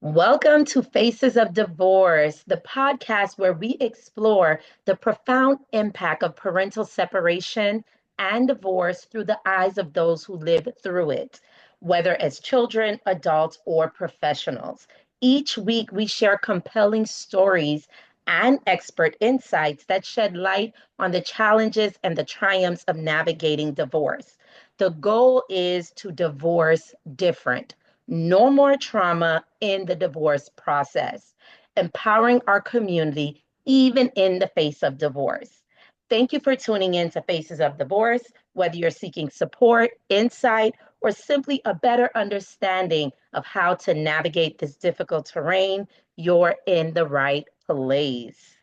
Welcome to Faces of Divorce, the podcast where we explore the profound impact of parental separation and divorce through the eyes of those who live through it, whether as children, adults, or professionals. Each week, we share compelling stories and expert insights that shed light on the challenges and the triumphs of navigating divorce. The goal is to divorce different. No more trauma in the divorce process, empowering our community even in the face of divorce. Thank you for tuning in to Faces of Divorce. Whether you're seeking support, insight, or simply a better understanding of how to navigate this difficult terrain, you're in the right place.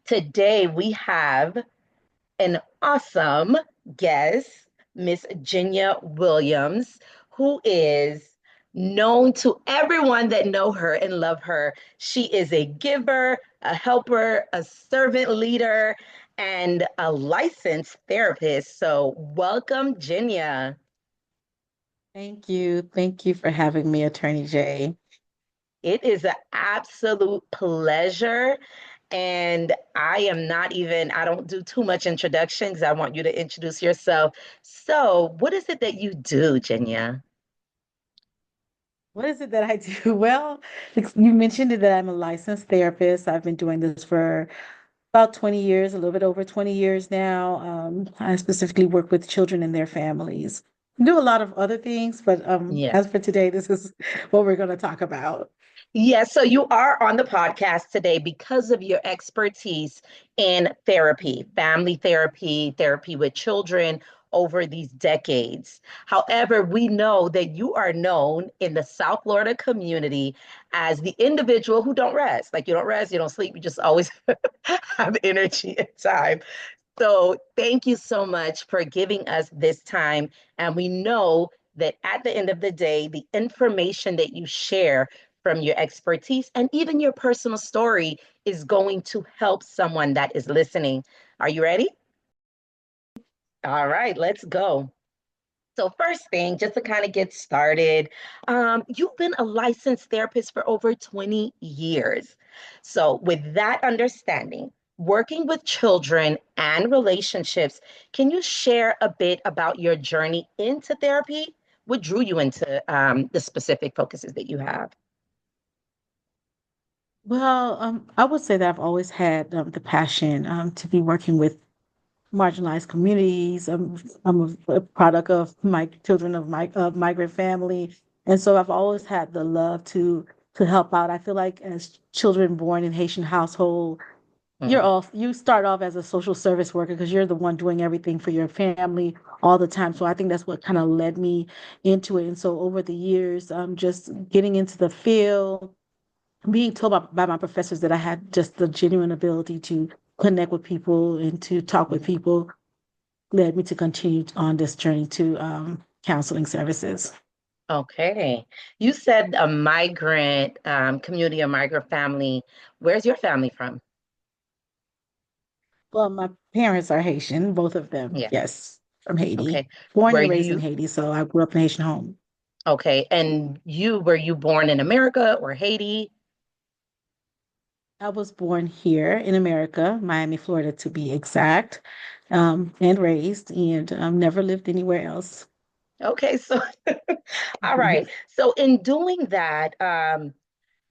Today, we have an awesome guest, Miss Jinia Williams, who is known to everyone that know her and love her. She is a giver, a helper, a servant leader, and a licensed therapist. So welcome, Jinia. Thank you. Thank you for having me, Attorney Jay. It is an absolute pleasure. And I am not even, I don't do too much introduction because I want you to introduce yourself. So, what is it that you do, Jinia? What is it that I do? Well, you mentioned it that I'm a licensed therapist. I've been doing this for about 20 years, a little bit over 20 years now. I specifically work with children and their families. Do a lot of other things, but Yeah. as for today, this is what we're going to talk about. Yes, so you are on the podcast today because of your expertise in therapy, family therapy, therapy with children over these decades. However, we know that you are known in the South Florida community as the individual who don't rest. Like you don't rest, you don't sleep, you just always have energy and time. So thank you so much for giving us this time. And we know that at the end of the day, the information that you share from your expertise and even your personal story is going to help someone that is listening. Are you ready? All right, let's go. So, first thing, just to kind of get started, you've been a licensed therapist for over 20 years. So, with that understanding, working with children and relationships, can you share a bit about your journey into therapy? What drew you into the specific focuses that you have? Well, I would say that I've always had the passion to be working with marginalized communities. I'm a product of my children of my migrant family, and so I've always had the love to help out. I feel like as children born in Haitian household, Mhm. you start off as a social service worker because you're the one doing everything for your family all the time. So I think that's what kind of led me into it. And so over the years, just getting into the field, being told by my professors that I had just the genuine ability to connect with people and to talk with people led me to continue on this journey to counseling services. Okay. You said a migrant community, a migrant family. Where's your family from? Well, my parents are Haitian, both of them, Yeah. yes, from Haiti. Okay. Born Were and raised in you Haiti, so I grew up in a Haitian home. okay? And you were you born in America or Haiti? I was born here in America, Miami, Florida, to be exact, and raised, and never lived anywhere else. Okay, so all right. So in doing that,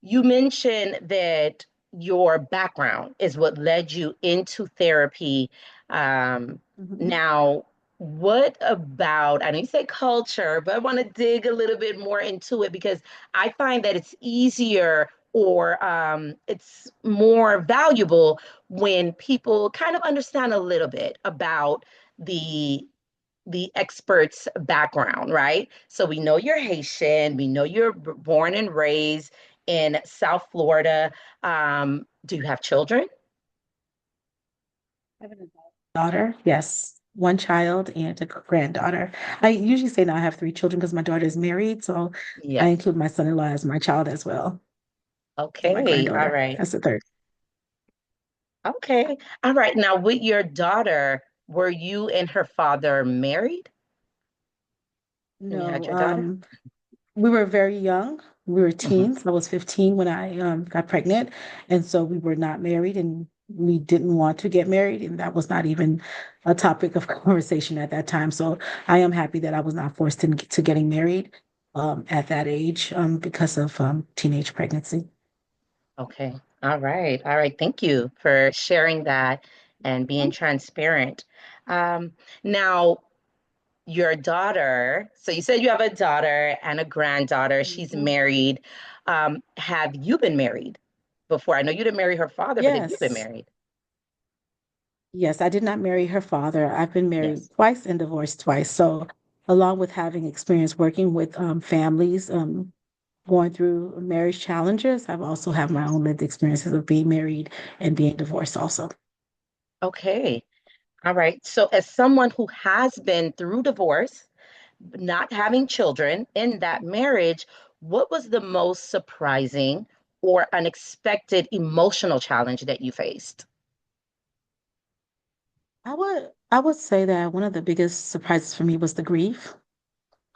you mentioned that your background is what led you into therapy. Um, Mhm. Now, what about, I know you say culture, but I want to dig a little bit more into it because I find that it's easier or it's more valuable when people kind of understand a little bit about the the expert's background, right? So we know you're Haitian, we know you're born and raised in South Florida. Do you have children? I have an adult daughter, yes, one child and a granddaughter. I usually say now I have three children because my daughter is married, so I Yes. include my son-in-law as my child as well, and my Okay. All granddaughter right. as the third. Okay. All right. Now, with your daughter, were you and her father married when you had No, your daughter? We were very young. We were Hmm. teens. I was 15 when I got pregnant. And so we were not married and we didn't want to get married. And that was not even a topic of conversation at that time. So I am happy that I was not forced to getting married at that age because of teenage pregnancy. Okay. All right. All right. Thank you for sharing that and being transparent. Um, Now, your daughter, so you said you have a daughter and a granddaughter. She's Mhm. married. Have you been married before? I know you didn't marry her father, but have you been Yes. married? Yes, I did not marry her father. I've been married Yes. twice and divorced twice. So, along with having experience working with families going through marriage challenges, I've also had my own lived experiences of being married and being divorced also. Okay. All right. So, as someone who has been through divorce, not having children in that marriage, what was the most surprising or unexpected emotional challenge that you faced? I would say that one of the biggest surprises for me was the grief,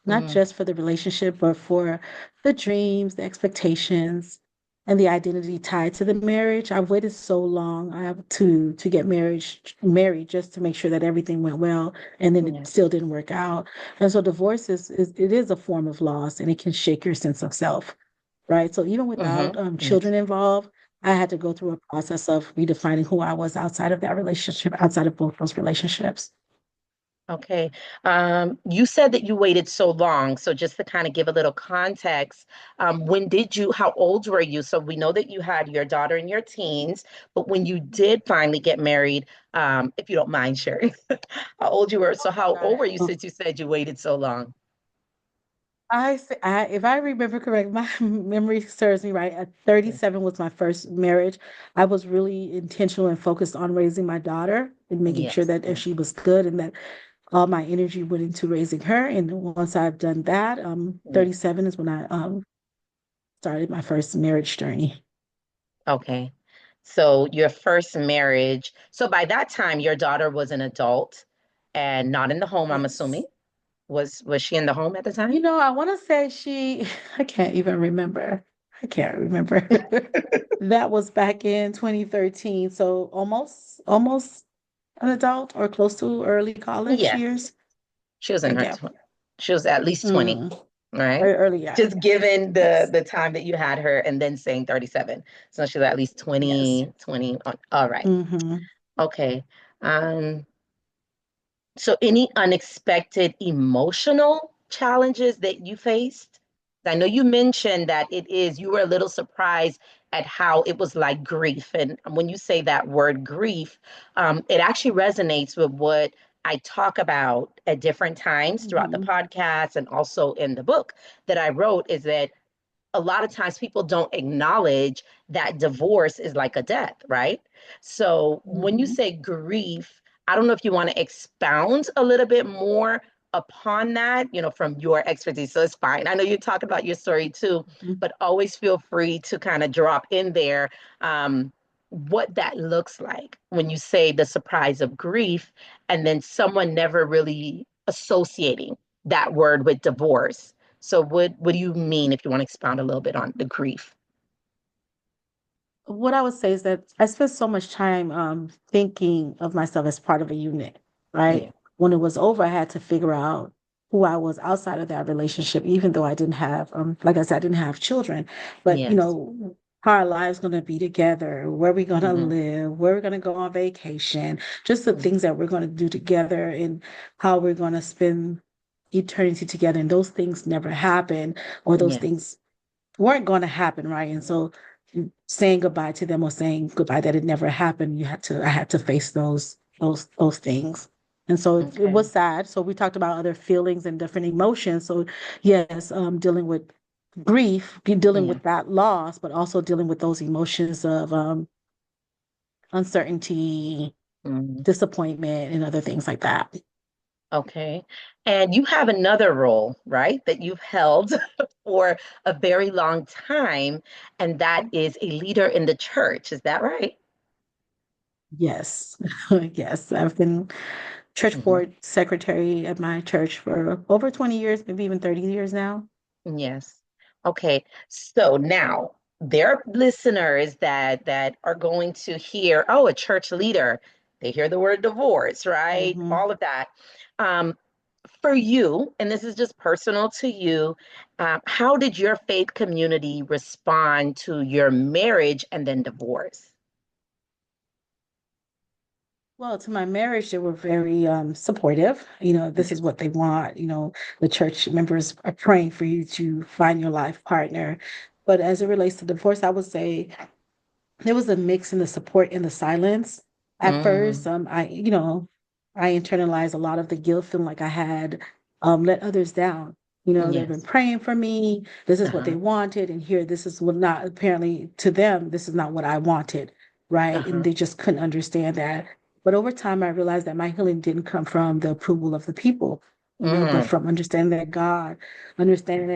not Mm, just for the relationship, but for the dreams, the expectations, and the identity tied to the marriage. I've waited so long I have to get married just to make sure that everything went well, and then it yes. still didn't work out. And so divorce is it is a form of loss, and it can shake your sense of self, right? So even Mm-hmm. without Yes. children involved, I had to go through a process of redefining who I was outside of that relationship, outside of both those relationships. Okay. You said that you waited so long. So just to kind of give a little context, how old were you? So we know that you had your daughter in your teens, but when you did finally get married, if you don't mind sharing, how old you were. So how old were you Oh, since you said you waited so long? if I remember correct, my memory serves me right. At Yes. 37 was my first marriage. I was really intentional and focused on raising my daughter and making sure Yes. that if she was good and that all my energy went into raising her. And once I've done that, Yes. 37 is when I started my first marriage journey. Okay. So your first marriage. So by that time, your daughter was an adult and not in the home, I'm assuming. Yes. Was she in the home at the time? I want to say I can't even remember. I can't remember. That was back in 2013. So almost an adult or close to early college Yes. years. She was in her Yeah. 20. She was at least 20, Mm, right? very early, yeah. Just given the Yes. the time that you had her and then saying 37. So she was at least Yes. 20. All right. Hmm. Okay. Um, so, any unexpected emotional challenges that you faced? I know you mentioned that you were a little surprised at how it was like grief. And when you say that word grief, it actually resonates with what I talk about at different times throughout the Hmm. podcast and also in the book that I wrote is that a lot of times people don't acknowledge that divorce is like a death, right? So when you Hmm. say grief, I don't know if you want to expound a little bit more upon that, from your expertise. So it's fine. I know you're talking about your story too, but always feel free to kind of drop in there what that looks like when you say the surprise of grief and then someone never really associating that word with divorce. So what do you mean if you want to expound a little bit on the grief? What I would say is that I spent so much time thinking of myself as part of a unit, right? Yeah. When it was over, I had to figure out who I was outside of that relationship, even though I didn't have, like I said, I didn't have children. But, Yes. how our lives going to be together, where we're going to Hmm. live, where we're going to go on vacation, just the things that we're going to do together and how we're going to spend eternity together. And those things never happen, or those Yes. things weren't going to happen, right? And so saying goodbye to them or saying goodbye that it never happened, I had to face those things. And so it Okay. was sad. So we talked about other feelings and different emotions. So yes, dealing with grief, dealing Yeah. with that loss, but also dealing with those emotions of uncertainty, Mhm. disappointment, and other things like that. Okay. And you have another role, right, that you've held for a very long time, and that is a leader in the church. Is that right? Yes, yes, I've been church Hmm. board secretary at my church for over 20 years, maybe even 30 years now. Yes. Okay. So now there are listeners that are going to hear, oh, a church leader. They hear the word divorce, right? Hmm. All of that. Um, for you, and this is just personal to you, how did your faith community respond to your marriage and then divorce? Well, to my marriage, they were very supportive. This is Yes. what they want. The church members are praying for you to find your life partner. But as it relates to divorce, I would say there was a mix in the support and the silence. At first, Mm, I internalized a lot of the guilt, feeling like I had let others down. They've been yes. praying for me. This is what they Uh-huh. wanted, and here, this is what not apparently to them. This is not what I wanted, right? And Uh-huh. they just couldn't understand that. But over time, I realized that my healing didn't come from the approval of the people, but Mm, from understanding that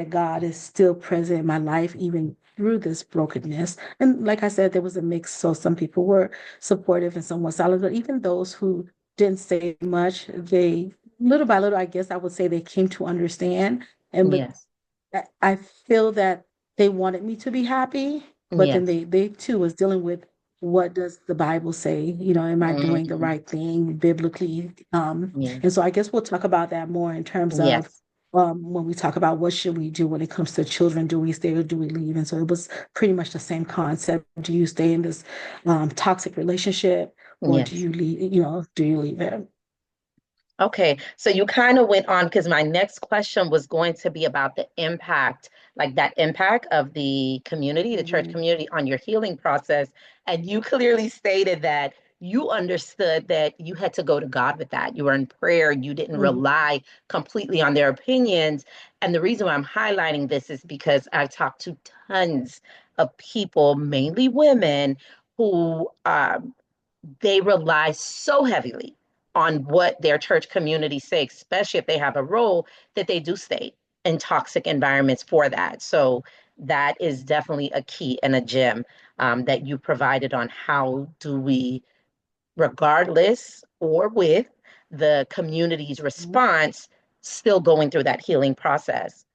God is still present in my life, even through this brokenness. And like I said, there was a mix. So some people were supportive and some were silent, but even those who didn't say much, they little by little, I guess I would say they came to understand. And but yes. I feel that they wanted me to be happy, but then Yes. they too was dealing with what does the Bible say? Am I doing the Mm, right thing biblically? And yes. so I guess we'll talk about that more in terms of Yes. when we talk about what should we do when it comes to children, do we stay or do we leave? And so it was pretty much the same concept. Do you stay in this toxic relationship or do Yes. you leave, do you leave it? Okay, so you kind of went on because my next question was going to be about the impact, like that impact of the community, the church Mhm. community on your healing process. And you clearly stated that you understood that you had to go to God with that. You were in prayer, you didn't Mhm. rely completely on their opinions. And the reason why I'm highlighting this is because I've talked to tons of people, mainly women, who they rely so heavily on what their church community say, especially if they have a role, that they do stay in toxic environments for that. So that is definitely a key and a gem that you provided on how do we, regardless or with the community's Mhm. response, still going through that healing process.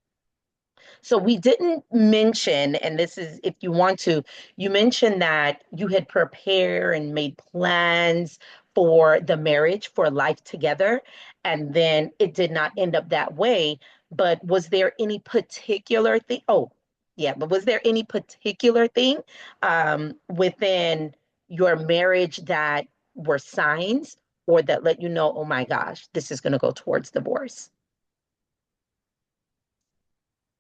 So we didn't mention, and this is if you want to, you mentioned that you had prepared and made plans for the marriage, for life together, and then it did not end up that way. But was there any particular thing? Oh, yeah, but was there any particular thing within your marriage that were signs or that let you know, oh my gosh, this is going to go towards divorce?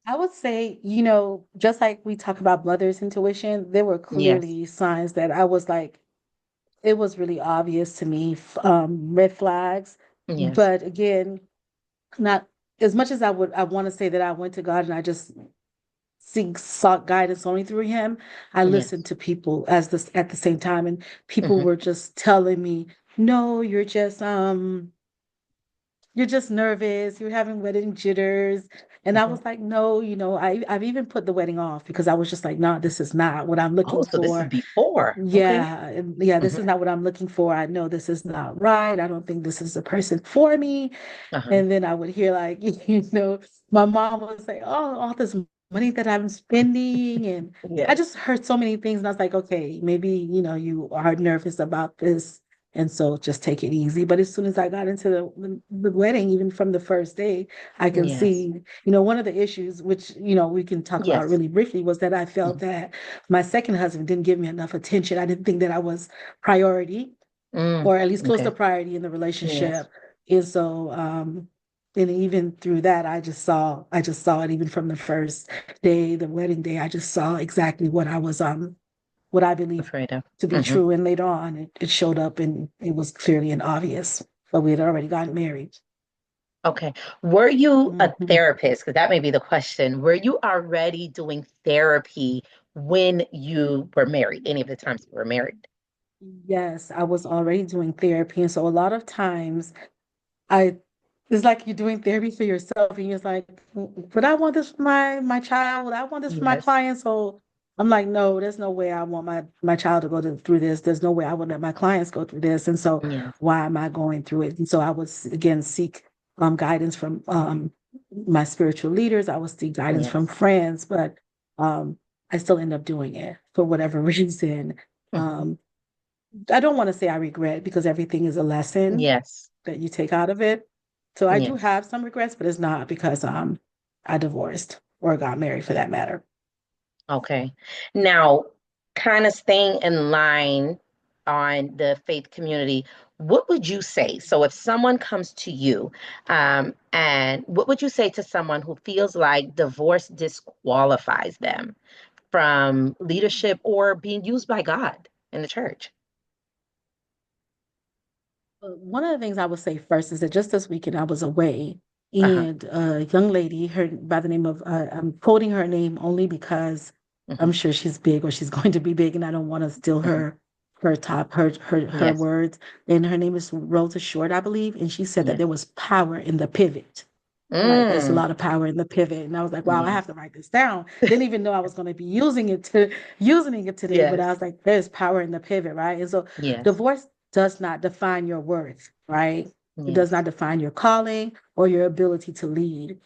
I would say, just like we talk about mother's intuition, there were Yes, clearly signs that I was like, it was really obvious to me, red flags. yes, But again, not as much as I want to say that I went to God and I just sought guidance only through Him. I listened yes. to people at the same time, and people Hmm. were just telling me, "No, you're just nervous, you're having wedding jitters." And I Hmm. was like, no, I've even put the wedding off because I was just like, no, this is not what I'm looking Oh, so this is for. before. Okay. Yeah, and yeah, this Hmm. is not what I'm looking for. I know this is not right. I don't think this is the person for me. Uh-huh. And then I would hear like, my mom would say, "Oh, all this money that I'm spending." And I Yes. just heard so many things. And I was like, okay, maybe, you are nervous about this. And so just take it easy. But as soon as I got into the wedding, even from the first day, I can Yes. see, one of the issues, which, we can talk about Yes. really briefly, was that I felt Mhm. that my second husband didn't give me enough attention. I didn't think that I was priority Mm. or at least close to Okay. priority in the Yes. relationship. And so, and even through that, I just saw it even from the first day, the wedding day, I just saw exactly what I believed Afraid of. to be Hmm. true. And later on, it showed up and it was clearly and obvious, but we had already gotten married. Okay. Were you a Mhm. therapist? Because that may be the question. Were you already doing therapy when you were married? Any of the times you were married? Yes, I was already doing therapy. And so a lot of times I it's like you're doing therapy for yourself, and you're like, but I want this for my child. I want this for my Yes. client. So I'm like, no, there's no way I want my child to through this. There's no way I would let my clients go through this. And so Yes. why am I going through it? And so I would again seek guidance from my spiritual leaders. I would seek guidance from Yes. friends, but um, I still end up doing it for whatever reason. Hmm. Um, I don't want to say I regret because everything is a lesson Yes. that you take out of it. So I do Yes. have some regrets, but it's not because I divorced or got married for that matter. Okay. Now, kind of staying in line on the faith community, what would you say? So, if someone comes to you, and what would you say to someone who feels like divorce disqualifies them from leadership or being used by God in the church? One of the things I would say first is that just this weekend I was away, Uh-huh. and a young lady, her by the name of, I'm quoting her name only because Hmm. I'm sure she's big or she's going to be big, and I don't want to steal Hmm. her Yes. words. And her name is Rosa Short, I believe, and she said that Yes. there was power in the pivot. Right, there's a Mm. lot of power in the pivot, and I was like, "Wow, I have Yes. to write this down." Didn't even know I was going to be using it today, but I Yes. was like, "There's power in the pivot," right? And so, Yes. divorce does not define your worth, right? It does Yes. not define your calling or your ability to lead.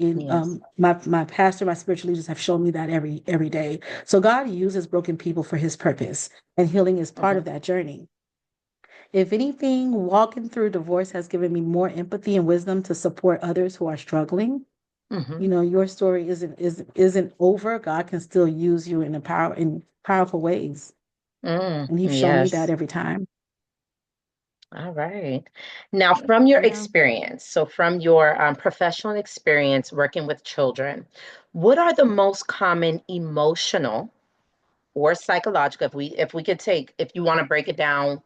And Yes. my pastor, my spiritual leaders have shown me that every day. So God uses broken people for His purpose, and healing is part Hmm. of that journey. If anything, walking through divorce has given me more empathy and wisdom to support others who are struggling. Hmm. You know, your story isn't over. God can still use you in powerful ways, and He's shown me that Yes. every time. All right. Now, from your Yeah. experience, so from your professional experience working with children, what are the most common emotional or psychological, if we could take, if you want to break it down,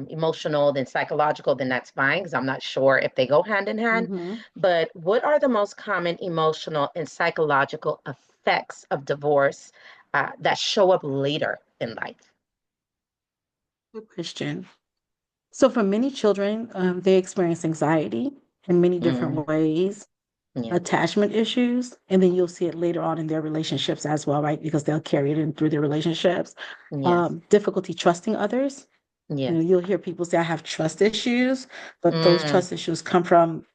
emotional, then psychological, then that's fine, because I'm not sure if they go hand in hand. Mm-hmm. But what are the most common emotional and psychological effects of divorce that show up later in life? Good Christian. So for many children, they experience anxiety in many Mm, different ways, yes. attachment issues, and then you'll see it later on in their relationships as well, right? Because they'll carry it in through their relationships. Yes. Difficulty trusting others. You know, Yes. you'll hear people say, I have trust issues, but those Mm, trust issues come from,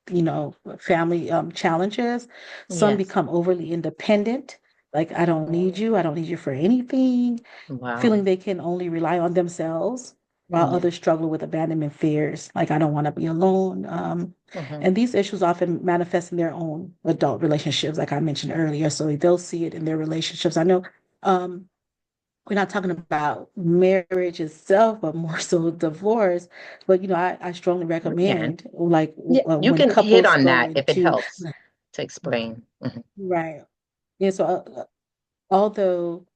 family challenges. Some yes. become overly independent, like, I don't need you for anything, Wow. feeling they can only rely on themselves, while Yes. others struggle with abandonment fears, like, I don't want to be alone. Hmm. And these issues often manifest in their own adult relationships, like I mentioned earlier. So they'll see it in their relationships. I know. We're not talking about marriage itself, but more so divorce. But I strongly We can. recommend, like, Yeah, you when can hit couples on go that if it into helps to explain. Hmm. right. And so, although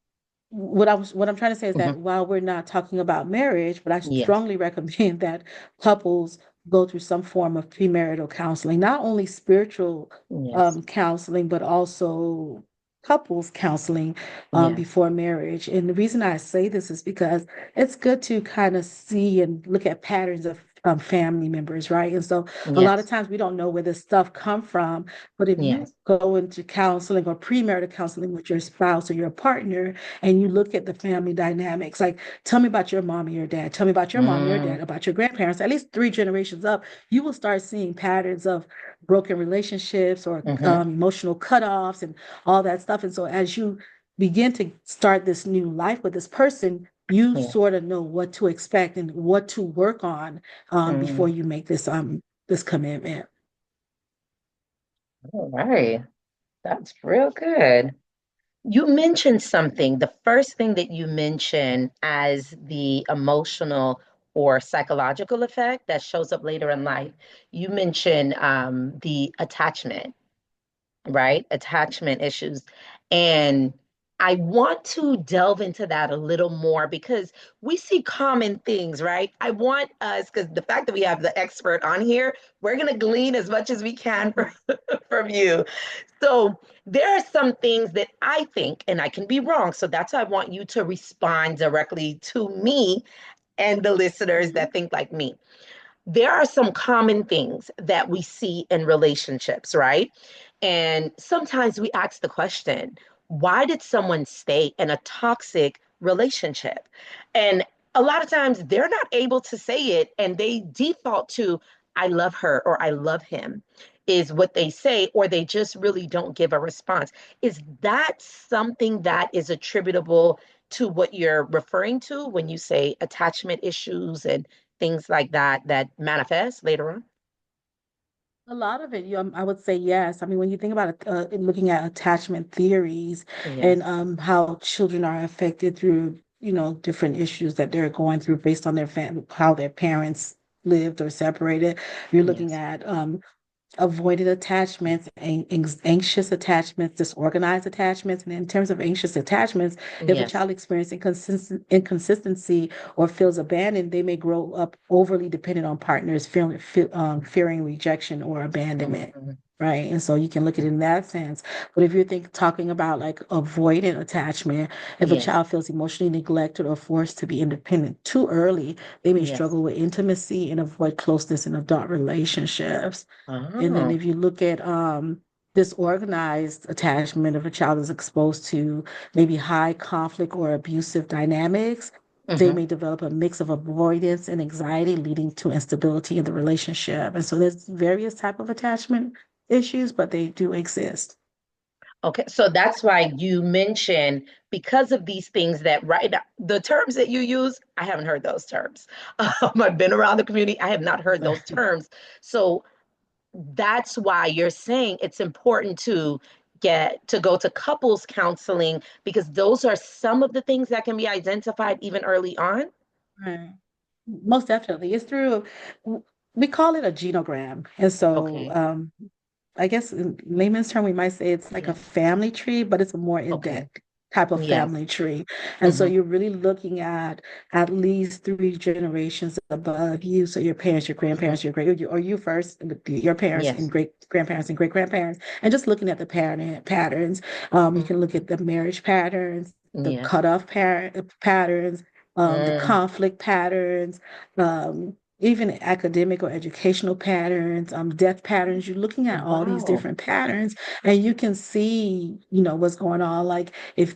what I'm trying to say is Hmm. that while we're not talking about marriage, but I Yes. strongly recommend that couples go through some form of premarital counseling, not only spiritual Yes. counseling, but also couples counseling Yes. before marriage. And the reason I say this is because it's good to kind of see and look at patterns of family members, right? And so a lot of Yes. times we don't know where this stuff come from, but if you Yes. go into counseling or premarital counseling with your spouse or your partner, and you look at the family dynamics, like, tell me about your mom and your dad, tell me about your mom and your Mm, dad, about your grandparents, at least three generations up, you will start seeing patterns of broken relationships or mm-hmm. emotional cutoffs and all that stuff. And so as you begin to start this new life with this person, you Yeah. sort of know what to expect and what to work on before Mm. you make this commitment. All right. That's real good. You mentioned something. The first thing that you mentioned as the emotional or psychological effect that shows up later in life, you mentioned the attachment, right? Attachment issues. And I want to delve into that a little more because we see common things, right? I want us, because the fact that we have the expert on here, we're going to glean as much as we can from you. So there are some things that I think, and I can be wrong. So that's why I want you to respond directly to me and the listeners Mhm. that think like me. There are some common things that we see in relationships, right? And sometimes we ask the question, why did someone stay in a toxic relationship? And a lot of times they're not able to say it and they default to, I love her or I love him. is what they say, or they just really don't give a response. Is that something that is attributable to what you're referring to when you say attachment issues and things like that that manifest later on? A lot of it, I would say yes. I mean, when you think about it, looking at attachment theories and Yes, how children are affected through, different issues that they're going through based on how their parents lived or separated, you're looking yes, at avoided attachments, anxious attachments, disorganized attachments. And in terms of anxious attachments, if a yes. child experiences inconsistency or feels abandoned, they may grow up overly dependent on partners, fearing rejection or abandonment. Mhm. Right. And so you can look at it in that sense. But if you're talking about like avoidant attachment, if a Yes, child feels emotionally neglected or forced to be independent too early, they may yes. struggle with intimacy and avoid closeness in adult relationships. And then Oh, if you look at disorganized attachment, if a child is exposed to maybe high conflict or abusive dynamics, they hmm. may develop a mix of avoidance and anxiety, leading to instability in the relationship. And so there's various type of attachment issues, but they do exist. Okay, so that's why you mentioned because of these things that right now, the terms that you use, I haven't heard those terms. I've been around the community, I have not heard those terms. So that's why you're saying it's important to get to go to couples counseling because those are some of the things that can be identified even early on. Right. Most definitely. It's through, we call it a genogram. And so Okay. I guess in layman's term, we might say it's like a Yes. family tree, but it's a more Okay. in-depth type of Yes. family tree. And so Hmm. you're really looking at least three generations above you. So your parents, your Hmm. grandparents, your great, or you first, your parents and Yes. great grandparents and great grandparents, and just looking at the patterns. You can look Hmm. at the marriage patterns, the Yes. cutoff patterns, the Mm. conflict patterns, even academic or educational patterns, death patterns. You're looking at all these Wow. different patterns, and you can see, what's going on. Like if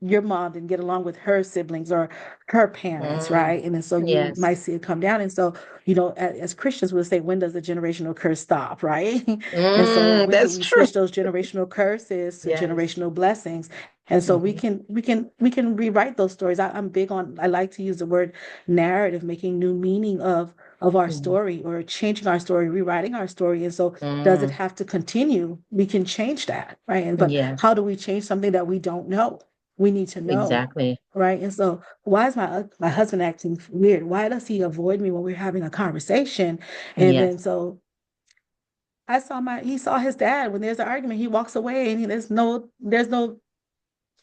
your mom didn't get along with her siblings or her parents, Mm. right? And then so you Yes. might see it come down. And so, as Christians would say, when does the generational curse stop, right? And so Mm, when do that's we true. switch those generational curses to Yes. generational blessings? And so we Hmm. can we can we can rewrite those stories. I'm big on, I like to use the word narrative, making new meaning of our Mm. story, or changing our story, rewriting our story. And so does it Mm. have to continue? We can change that, right? But Yes. how do we change something that we don't know? We need to know, Exactly. right? And so why is my husband acting weird? Why does he avoid me when we're having a conversation? And then Yes. so he saw his dad when there's an argument, he walks away, and there's no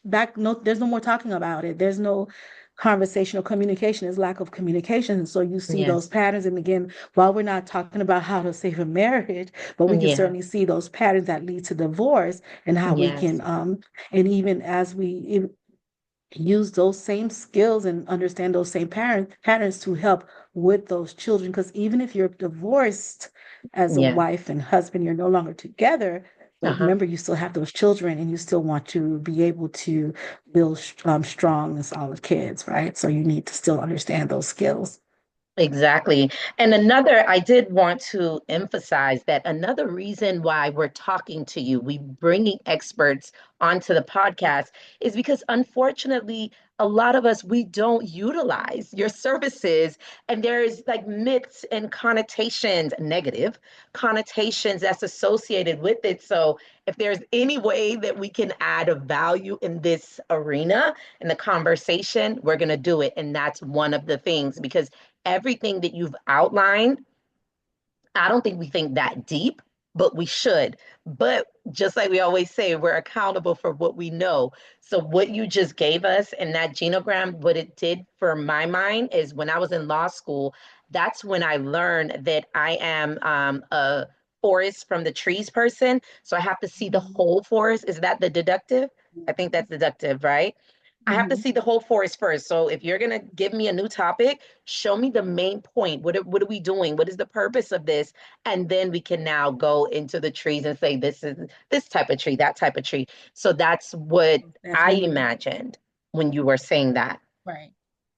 more talking about it. There's no conversational communication. There's lack of communication. And so you see those Yes. patterns. And again, while we're not talking about how to save a marriage, but we can Yeah. certainly see those patterns that lead to divorce, and how we Yes. can and even as we use those same skills and understand those same patterns to help with those children. Because even if you're divorced as a Yeah. wife and husband, you're no longer together. But Uh-huh. remember, you still have those children, and you still want to be able to build strong and solid kids, right? So you need to still understand those skills. Exactly. And another, I did want to emphasize that another reason why we're talking to you, we bringing experts onto the podcast is because unfortunately, a lot of us, we don't utilize your services. And there's like myths and connotations, negative connotations that's associated with it. So if there's any way that we can add a value in this arena, in the conversation, we're going to do it. And that's one of the things because everything that you've outlined, I don't think we think that deep, but we should. But just like we always say, we're accountable for what we know. So, what you just gave us in that genogram, what it did for my mind is when I was in law school, that's when I learned that I am a forest from the trees person. So, I have to see the Mhm. whole forest. Is that the deductive? I think that's deductive, right? I have to Mhm. see the whole forest first. So if you're gonna give me a new topic, show me the main point. What are we doing? What is the purpose of this? And then we can now go into the trees and say this is this type of tree, that type of tree. So that's what I Definitely. imagined when you were saying that. Right.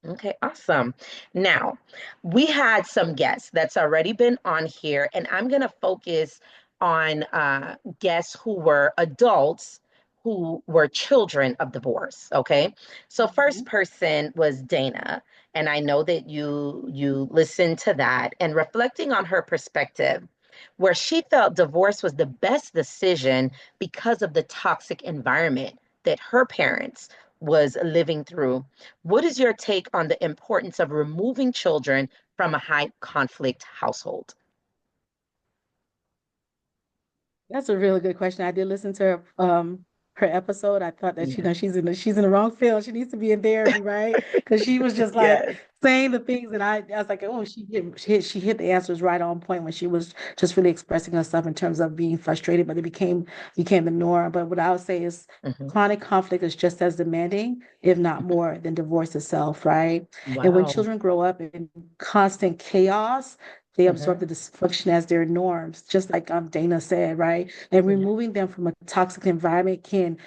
Okay, awesome. Now, we had some guests that's already been on here, and I'm going to focus on guests who were adults who were children of divorce. Okay, so first Mhm. person was Dana, and I know that you listened to that and reflecting on her perspective, where she felt divorce was the best decision because of the toxic environment that her parents was living through. What is your take on the importance of removing children from a high conflict household? That's a really good question. I did listen to her episode. I thought that Yeah. she's in the wrong field. She needs to be in therapy, right? Because she was just like Yes. saying the things that I was like, oh, she hit the answers right on point when she was just really expressing herself in terms of being frustrated, but it became the norm. But what I would say is Hmm. chronic conflict is just as demanding, if not more, than divorce itself, right? And when Wow. children grow up in constant chaos, they absorb Hmm. the dysfunction as their norms, just like Dana said, right? And Yeah. removing them from a toxic environment can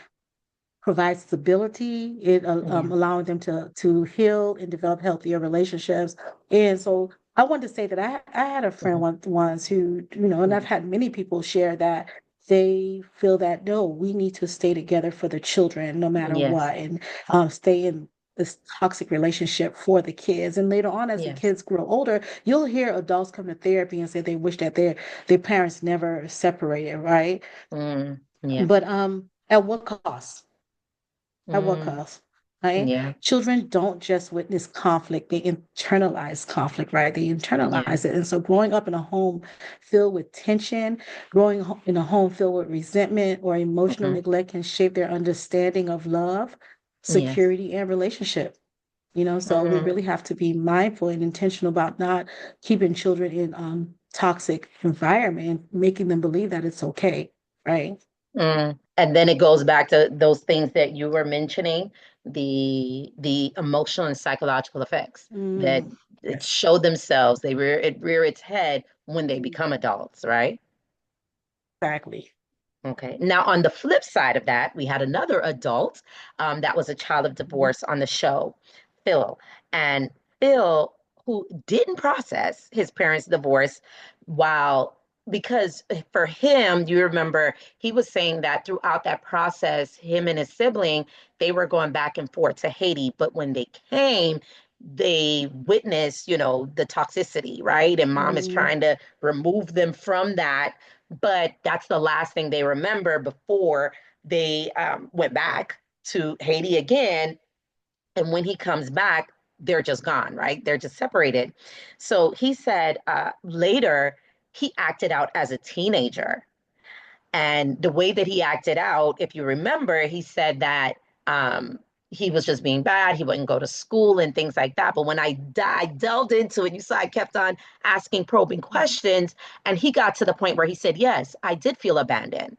provide stability, it Yeah. allowing them to heal and develop healthier relationships. And so I wanted to say that I had a friend Hmm. once who, and I've Yeah. had many people share that they feel that no, we need to stay together for the children no matter Yes. what, and stay in this toxic relationship for the kids. And later on, as the Yes. kids grow older, you'll hear adults come to therapy and say they wish that their parents never separated, right? Mm. Yeah. But at what cost? At what Mm. cost? Right? Yeah. Children don't just witness conflict, they internalize conflict, right? They Yeah. internalize it. And so growing up in a home filled with tension, in a home filled with resentment or emotional Hmm. neglect can shape their understanding of love, Yes. security, and relationship. So we Mm. really have to be mindful and intentional about not keeping children in toxic environment, making them believe that it's okay, right? Mm. And then it goes back to those things that you were mentioning, the emotional and psychological effects that Mm, it yes. show themselves. It rear its head when they Mm, become adults, right? exactly. Okay. Now, on the flip side of that, we had another adult that was a child of Mhm. divorce on the show, Phil. And Phil, who didn't process his parents' divorce, while because for him, you remember, he was saying that throughout that process, him and his sibling, they were going back and forth to Haiti. But when they came, they witnessed, the toxicity, right? And mom is Mhm. trying to remove them from that, but that's the last thing they remember before they went back to Haiti again. And when he comes back, they're just gone, right? They're just separated. So he said later he acted out as a teenager, and the way that he acted out, if you remember, he said that um, he was just being bad. He wouldn't go to school and things like that. But when I delved into it, you saw I kept on asking probing Mhm. questions. And he got to the point where he said, yes, I did feel abandoned.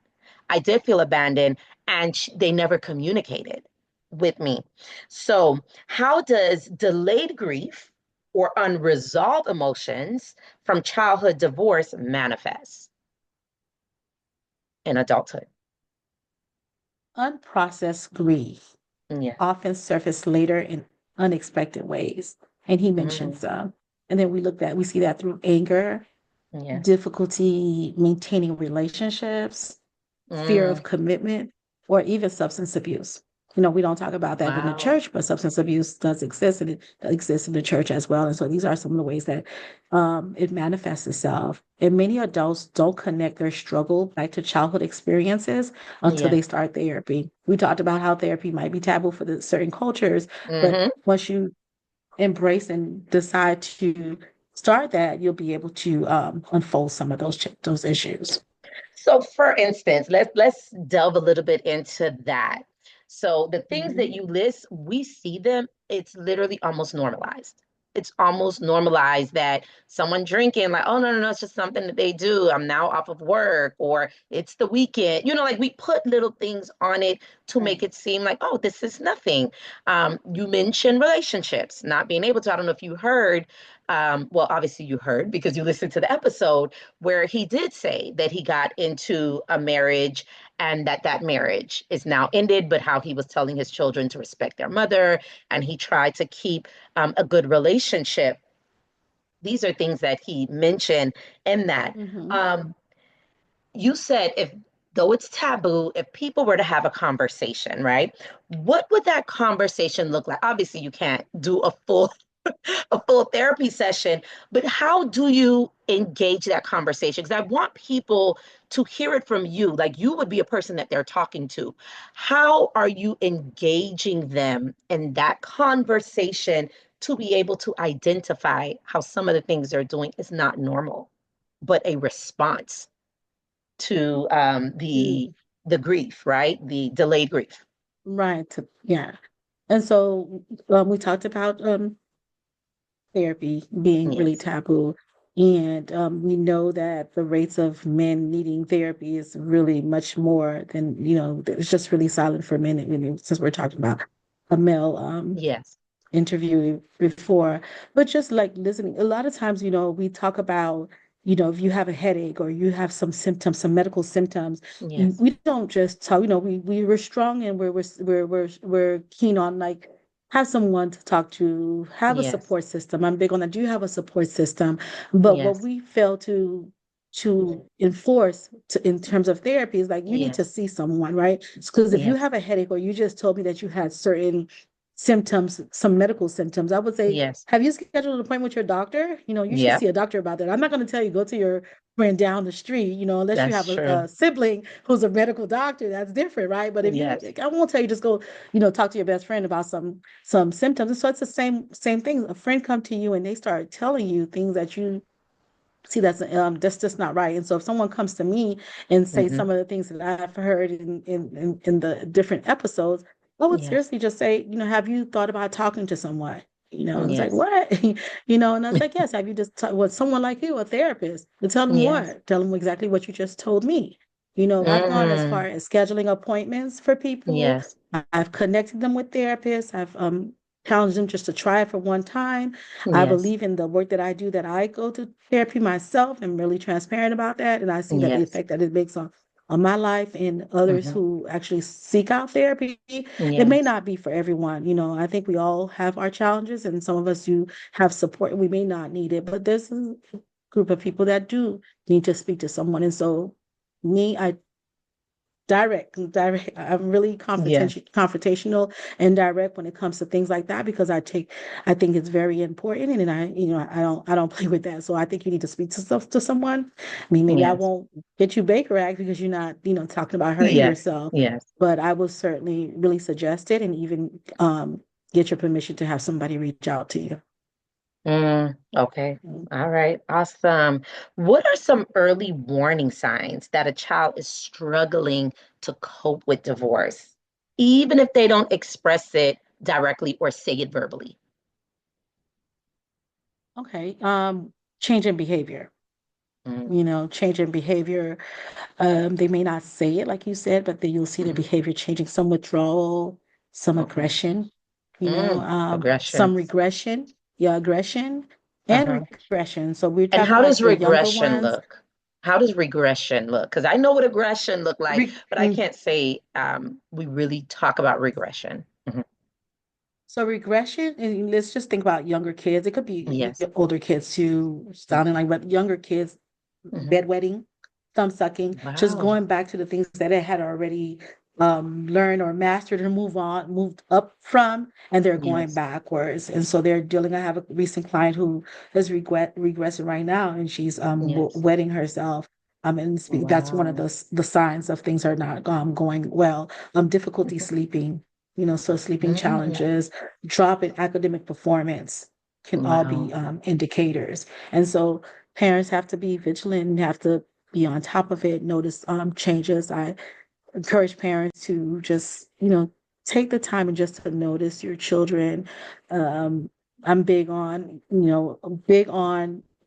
I did feel abandoned. And they never communicated with me. So, how does delayed grief or unresolved emotions from childhood divorce manifest in adulthood? Unprocessed grief Yeah. often surface later in unexpected ways. And he mentions Mm, some. And then we see that through anger, yes. difficulty maintaining relationships, fear of Mm, commitment, or even substance abuse. We don't talk about that in the wow. church, but substance abuse does exist, and it exists in the church as well. And so these are some of the ways that it manifests itself. And many adults don't connect their struggle back to childhood experiences until Yeah. they start therapy. We talked about how therapy might be taboo for the certain cultures, but Hmm. once you embrace and decide to start that, you'll be able to unfold some of those issues. So for instance, let's delve a little bit into that. So the things that Mhm. you list, we see them, it's literally almost normalized. It's almost normalized that someone drinking, like, oh no, no, no, it's just something that they do. I'm now off of work, or it's the weekend. Like we put little things on it to Right. make it seem like, oh, this is nothing. You mentioned relationships, not being able to. I don't know if you heard, well, obviously you heard because you listened to the episode where he did say that he got into a marriage and that marriage is now ended, but how he was telling his children to respect their mother, and he tried to keep a good relationship. These are things that he mentioned in that. Mm-hmm. Um, you said, if though it's taboo, if people were to have a conversation, right? What would that conversation look like? Obviously, you can't do a full therapy session, but how do you engage that conversation? Because I want people to hear it from you. Like, you would be a person that they're talking to. How are you engaging them in that conversation to be able to identify how some of the things they're doing is not normal, but a response to the grief, right? The delayed grief. Right. Yeah. And so we talked about therapy being really Yes. taboo. And we know that the rates of men needing therapy is really much more than, it's just really silent for men, since we're talking about a male Yes. interview before, but just like listening. A lot of times, we talk about, if you have a headache or you have some symptoms, some medical symptoms, Yes. we don't just talk. We're strong and we're keen on like have someone to talk to, have a Yes. support system. I'm big on that. Do you have a support system? But what Yes. we fail to enforce in terms of therapy is like you need to Yes. see someone, right? Because if you Yes. have a headache or you just told me that you had certain symptoms, some medical symptoms, I would say, Yes. have you scheduled an appointment with your doctor? You should Yep. see a doctor about that. I'm not going to tell you go to your friend down the street, unless you That's have true. a sibling who's a medical doctor. That's different, right? But if you, Yes. I won't tell you just go, talk to your best friend about some symptoms. And so it's the same thing. A friend come to you and they start telling you things that you see that's just not right. And so if someone comes to me and say Hmm. some of the things that I've heard in the different episodes, I would Yes. seriously just say, have you thought about talking to someone? And it's like, Yes. what? And I was like, yes, have you just with someone like you, a therapist, to tell them Yes. what? Tell them exactly what you just told me. I've gone as far Mm. as scheduling appointments for people. Yes. I've connected them with therapists. I've challenged them just to try it for one time. I Yes. believe in the work that I do, that I go to therapy myself. I'm really transparent about that. And I see that the Yes. effect that it makes on my life and others Hmm. who actually seek out therapy. It may Yes. not be for everyone. I think we all have our challenges and some of us do have support. We may not need it, but there's a group of people that do need to speak to someone. And so I direct. I'm really Yes. confrontational and direct when it comes to things like that because I think it's very important, and I don't play with that. So I think you need to speak to someone. I mean, maybe I Yes. won't get you Baker Act because you're not, talking about hurting Yes. yourself, Yes. but I will certainly really suggest it and even get your permission to have somebody reach out to you. Okay. All right. Awesome. What are some early warning signs that a child is struggling to cope with divorce, even if they don't express it directly or say it verbally? Okay. Change in behavior. Mm, Change in behavior. They may not say it like you said, but then you'll see their mhm. behavior changing, some withdrawal, some Okay. aggression, some Aggressions. regression, yeah, aggression and Uh-huh. regression. So we're And talking how does like the younger regression ones. look? How does regression look? Because I know what aggression look like, but I Mm. can't say we really talk about regression. Mhm. So regression, and let's just think about younger kids. It could be Yes. older kids too, sounding like, but younger kids, Hmm. bedwetting, thumb sucking, just Wow. going back to the things that they had already learned or mastered and moved up from, and they're going Yes. backwards. And so they're dealing. I have a recent client who is regressing right now, and she's Yes. wetting herself. And that's one of Wow. the signs of things are not going well. Difficulty Mhm. sleeping, so sleeping Mm. challenges, drop in academic performance can all be Wow. indicators. And so parents have to be vigilant and have to be on top of it, notice changes. I encourage parents to just, take the time and just to notice your children. Um, I'm big on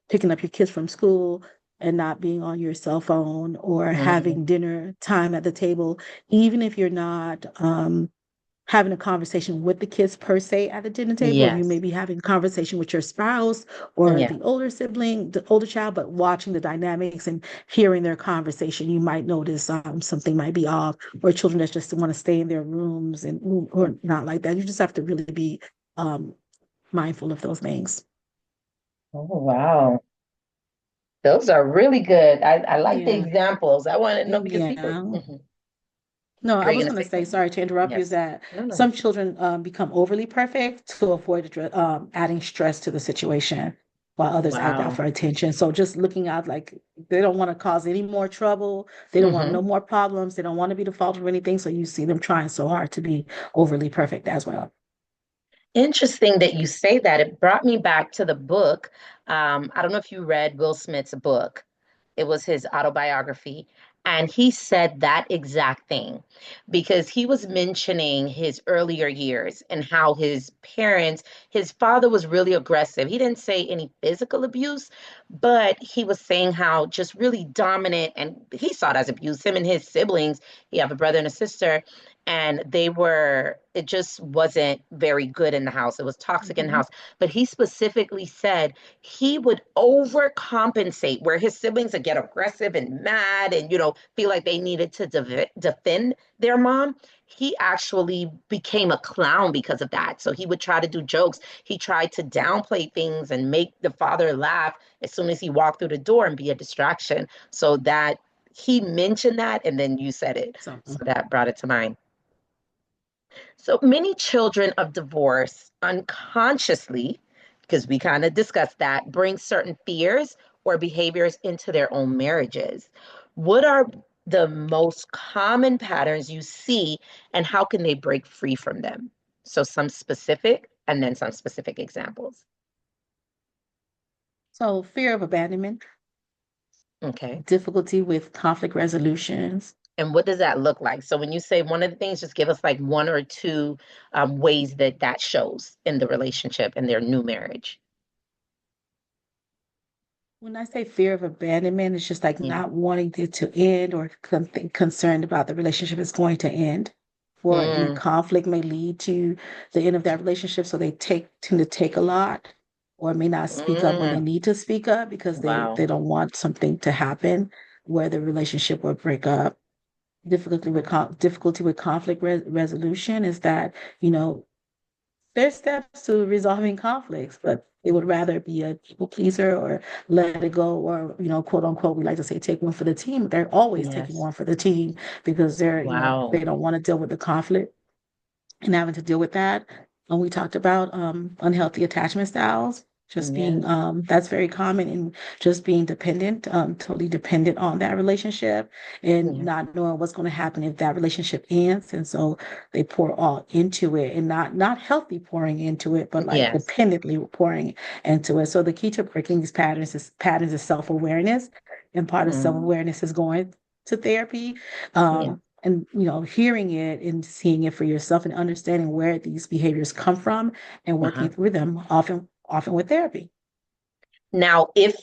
picking up your kids from school and not being on your cell phone or Mm. having dinner time at the table, even if you're not having a conversation with the kids per se at the dinner table, or you may Yes. be having a conversation with your spouse or Yeah. the older sibling, the older child, but watching the dynamics and hearing their conversation, you might notice something might be off, or children that just want to stay in their rooms and or not like that. You just have to really be um, mindful of those things. Oh, wow. Those are really good. I like the Yeah. examples. I want to know because people, Yeah. mhm. No, I Are you was going to going to say say, something? sorry to interrupt you, is Yes. that No, no. some children become overly perfect to avoid adding stress to the situation, while others act out Wow. for attention. So just looking out like they don't want to cause any more trouble. They don't want Hmm. no more problems. They don't want to be the fault of anything. So you see them trying so hard to be overly perfect as well. Interesting that you say that. It brought me back to the book. I don't know if you read Will Smith's book. It was his autobiography. And he said that exact thing because he was mentioning his earlier years and how his parents, his father was really aggressive. He didn't say any physical abuse, but he was saying how just really dominant, and he saw it as abuse. Him and his siblings, he have a brother and a sister, and it just wasn't very good in the house. It was toxic in the Mhm. house. But he specifically said he would overcompensate where his siblings would get aggressive and mad and, feel like they needed to defend their mom. He actually became a clown because of that. So he would try to do jokes. He tried to downplay things and make the father laugh as soon as he walked through the door and be a distraction. So that he mentioned that, and then you said it. So So that brought it to mind. So many children of divorce unconsciously, because we kind of discussed that, bring certain fears or behaviors into their own marriages. What are the most common patterns you see, and how can they break free from them? So, some specific and then some specific examples. so fear of abandonment, Okay. difficulty with conflict resolutions. And what does that look like? So, when you say one of the things, just give us like one or two ways that that shows in the relationship in their new marriage. When I say fear of abandonment, it's just like Yeah. not wanting it to end or concerned about the relationship is going to end, or any Mm, conflict may lead to the end of that relationship. So they tend to take a lot, or may not speak up when they mm. need to speak up because Wow. they don't want something to happen where the relationship will break up. Difficulty with conflict resolution is that, you know, there's steps to resolving conflicts, but they would rather be a people pleaser or let it go, or, quote unquote, we like to say take one for the team. They're always taking Yes. one for the team because Wow. they don't want to deal with the conflict and having to deal with that. And we talked about unhealthy attachment styles, just being Yes. that's very common, in just being dependent, totally dependent on that relationship and Yes. not knowing what's going to happen if that relationship ends. And so they pour all into it, and not healthy pouring into it, but like Yes. dependently pouring into it. So the key to breaking these patterns is self-awareness, and part of Mm. self-awareness is going to therapy. Yeah. And hearing it and seeing it for yourself and understanding where these behaviors come from and working Uh-huh. through them, often with therapy. Now, if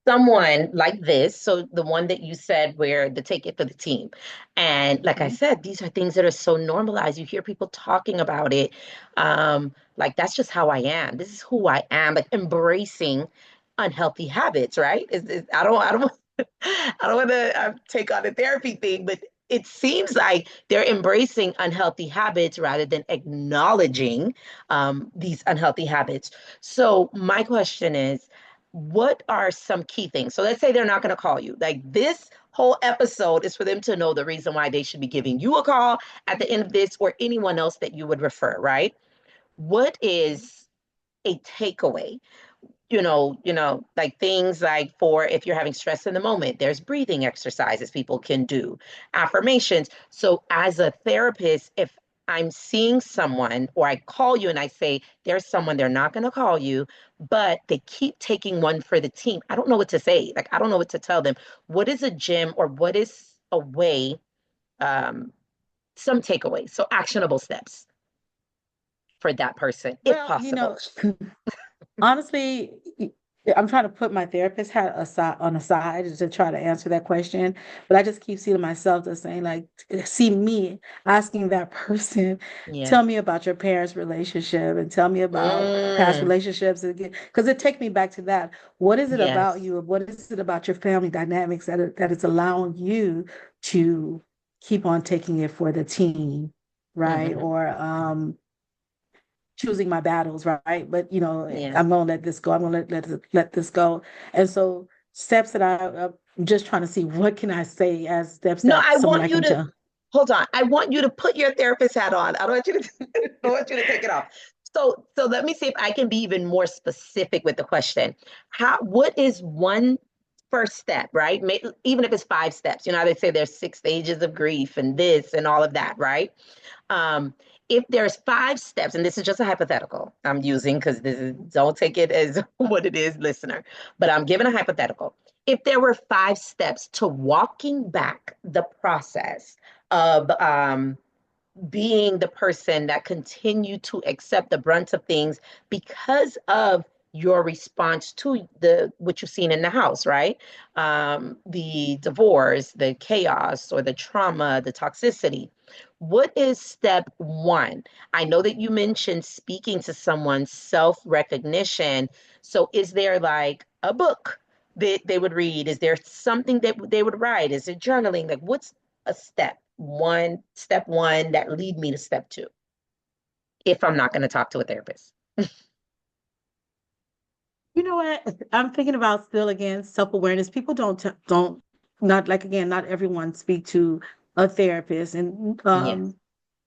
someone like this, so the one that you said where the take it for the team, and like I Mhm. said, these are things that are so normalized. You hear people talking about it. Like that's just how I am. This is who I am, like embracing unhealthy habits, right? I don't I don't want to take on the therapy thing, but it seems like they're embracing unhealthy habits rather than acknowledging these unhealthy habits. So my question is, what are some key things? So let's say they're not going to call you. Like this whole episode is for them to know the reason why they should be giving you a call at the end of this, or anyone else that you would refer, right? What is a takeaway? Like things like, for if you're having stress in the moment, there's breathing exercises people can do, affirmations. So as a therapist, if I'm seeing someone or I call you and I say there's someone, they're not going to call you, but they keep taking one for the team, I don't know what to say. Like I don't know what to tell them. What is a gym, or what is a way, um some takeaways, so actionable steps for that person if Well, possible. honestly, I'm trying to put my therapist hat aside on the side to try to answer that question, but I just keep seeing myself just saying like, see me asking that person, tell Yes. me about your parents' relationship and tell me about past Mm, relationships again, because it takes me back to that. What is it about yes. you? What is it about your family dynamics that is allowing you to keep on taking it for the team, right? Hmm. Or choosing my battles, right? But Yes. I'm gonna let this go. I'm gonna let this go. And so steps that I'm just trying to see what can I say as steps No, that I someone want I you can to tell. hold on. I want you to put your therapist hat on. I don't want you to I want you to take it off. So let me see if I can be even more specific with the question. What is one first step, right? Even if it's 5 steps, you know how they say there's 6 stages of grief and this and all of that, right? Um, if there's 5 steps, and this is just a hypothetical I'm using because this is don't take it as what it is, listener, but I'm giving a hypothetical. If there were 5 steps to walking back the process of being the person that continued to accept the brunt of things because of your response to the what you've seen in the house, right? The divorce, the chaos, or the trauma, the toxicity. What is step one? I know that you mentioned speaking to someone, self recognition. So, is there like a book that they would read? Is there something that they would write? Is it journaling? Like, what's a step one that lead me to step two if I'm not going to talk to a therapist? You know what? I'm thinking about still again self-awareness. People don't not like again, not everyone speak to a therapist and Yes.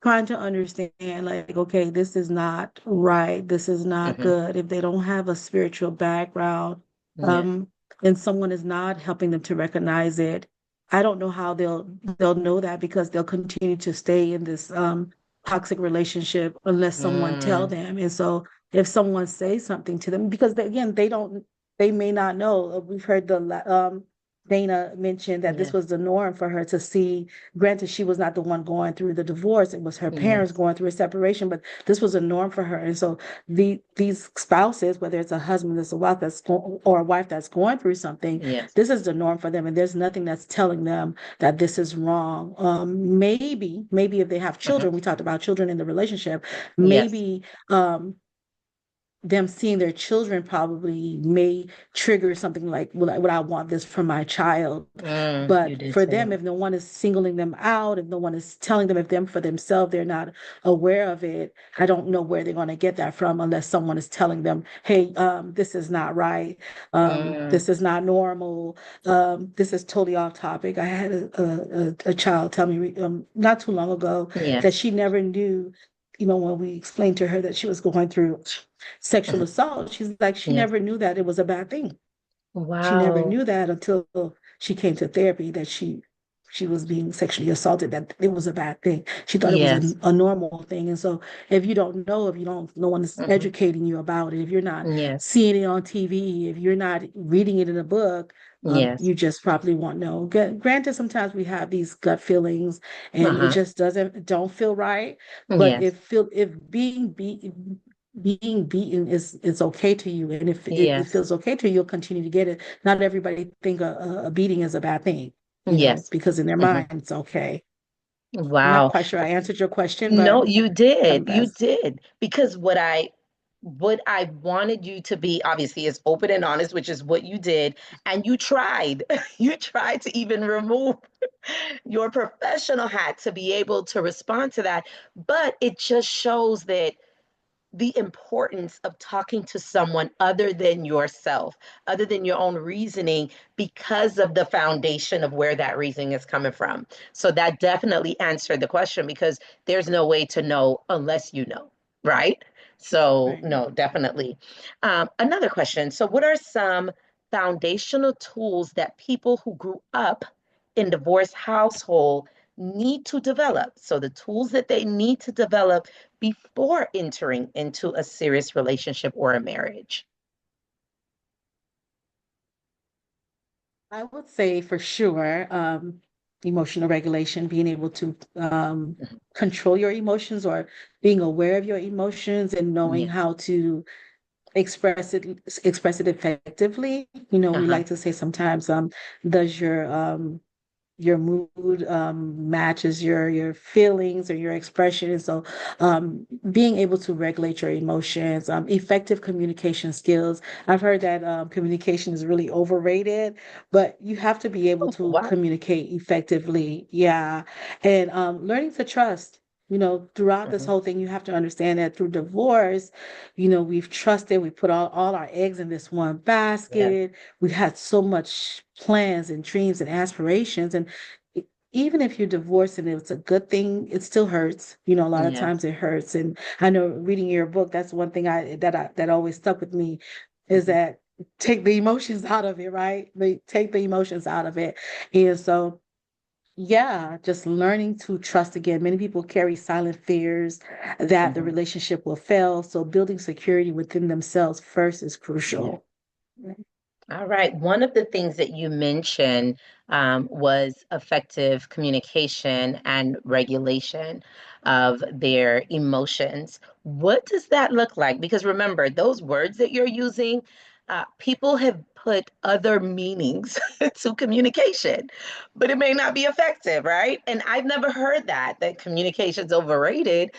trying to understand like, okay, this is not right, this is not Hmm. good. If they don't have a spiritual background, Yes. um, and someone is not helping them to recognize it, I don't know how they'll know that because they'll continue to stay in this toxic relationship unless someone tell Mm, them. And so if someone says something to them, because again, they may not know. We've heard Dana mentioned that this yes. was the norm for her to see. Granted, she was not the one going through the divorce; it was her parents Yes. going through a separation. But this was a norm for her, and so these spouses, whether it's a husband that's a wife or a wife that's going through something, Yes. this is the norm for them, and there's nothing that's telling them that this is wrong. Maybe if they have Hmm. children, we talked about children in the relationship. Yes. Maybe them seeing their children probably may trigger something like, would I want this for my child? You But did for say them, that. if no one is singling them out, if no one is telling them, if them for themselves, they're not aware of it, I don't know where they're going to get that from unless someone is telling them, hey, this is not right. Mm, This is not normal. This is totally off topic. I had a child tell me not too long ago that yes. she never knew, when we explained to her that she was going through sexual Mhm. assault. She's like, she Yes. never knew that it was a bad thing. She never Wow. knew that until she came to therapy that she was being sexually assaulted, that it was a bad thing. She thought it was Yes. a normal thing. And so if you don't know, if you don't, no one is Hmm. educating you about it, if you're not Yes. seeing it on TV, if you're not reading it in a book, Yes. you just probably won't know. Granted, sometimes we have these gut feelings and it Uh-huh. just don't feel right. But Yes. if being beaten is okay to you, and if it Yes. feels okay to you, you'll continue to get it. Not everybody think a beating is a bad thing, Yes. because in their Hmm. mind it's okay. I'm not Wow. quite sure I answered your question, but No, you I'm did. You as did. Because what I wanted you to be obviously is open and honest, which is what you did. And you tried. You tried to even remove your professional hat to be able to respond to that. But it just shows that the importance of talking to someone other than yourself, other than your own reasoning, because of the foundation of where that reasoning is coming from. So that definitely answered the question because there's no way to know unless you know, right? So, right. no, definitely. Another question. So, what are some foundational tools that people who grew up in divorced household need to develop? So, the tools that they need to develop before entering into a serious relationship or a marriage. I would say for sure, emotional regulation, being able to control your emotions or being aware of your emotions and knowing Yes. how to express it express it effectively. You know, we Uh-huh. like to say sometimes, does your mood matches your feelings or your expression. And so being able to regulate your emotions, effective communication skills. I've heard that communication is really overrated, but you have to be able to Wow. communicate effectively. Yeah. And learning to trust. You know, throughout this Hmm. whole thing, you have to understand that through divorce, you know, we've trusted, we put all our eggs in this one Yes. basket. We had so much plans and dreams and aspirations. And e- even if you're divorced and it's a good thing, it still hurts. You know, a lot of Yes. times it hurts. And I know reading your book, that's one thing that always stuck with me is Hmm. that take the emotions out of it, right? Take the emotions out of it. And so yeah, just learning to trust again. Many people carry silent fears that the Hmm. relationship will fail. So building security within themselves first is Yeah. crucial. All right. One of the things that you mentioned was effective communication and regulation of their emotions. What does that look like? Because remember, those words that you're using, people have put other meanings to communication, but it may not be effective, right? And I've never heard that communication's overrated.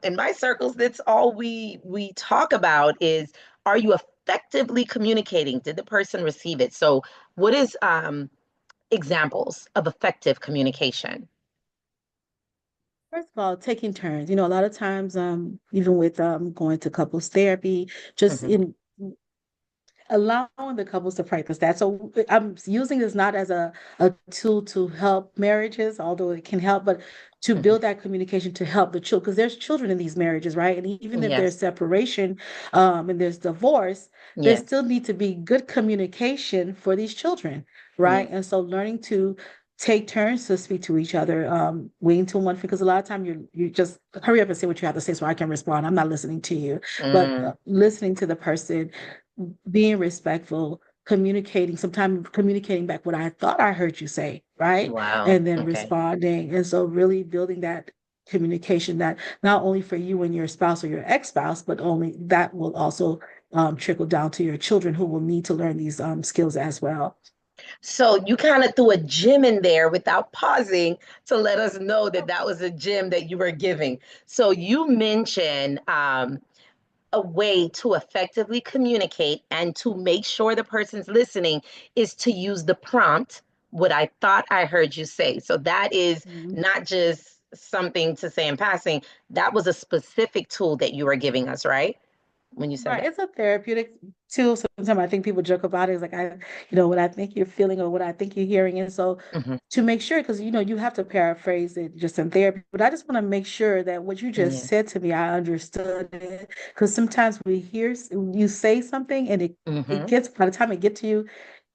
In my circles, that's all we talk about is, are you effectively communicating? Did the person receive it? So, what is examples of effective communication? First of all, taking turns. You know, a lot of times, even with going to couples therapy, just Hmm. in allowing the couples to practice that. So I'm using this not as a tool to help marriages, although it can help, but to Hmm. build that communication to help the children, because there's children in these marriages, right? And even if there's Yes. separation, and there's divorce, there Yes. still need to be good communication for these children, Yes. right? And so learning to take turns to speak to each other, waiting till one, because a lot of time you just hurry up and say what you have to say so I can respond. I'm not listening to you, but Mm. listening to the person, being respectful, communicating, sometimes communicating back what I thought I heard you say, right? Wow. And then Okay. responding. And so really building that communication that not only for you and your spouse or your ex-spouse, but only that will also trickle down to your children who will need to learn these skills as well. So you kind of threw a gym in there without pausing to let us know that that was a gym that you were giving. So you mentioned a way to effectively communicate and to make sure the person's listening is to use the prompt, what I thought I heard you say. So that is Mhm. not just something to say in passing, that was a specific tool that you were giving us, right? When you said Right, that. it's a therapeutic tool. Sometimes I think people joke about it. It's like what I think you're feeling or what I think you're hearing. And so Hmm. to make sure, because you have to paraphrase it just in therapy, but I just want to make sure that what you just Yeah. said to me, I understood it. Because sometimes we hear you say something and it Hmm. gets by the time it gets to you,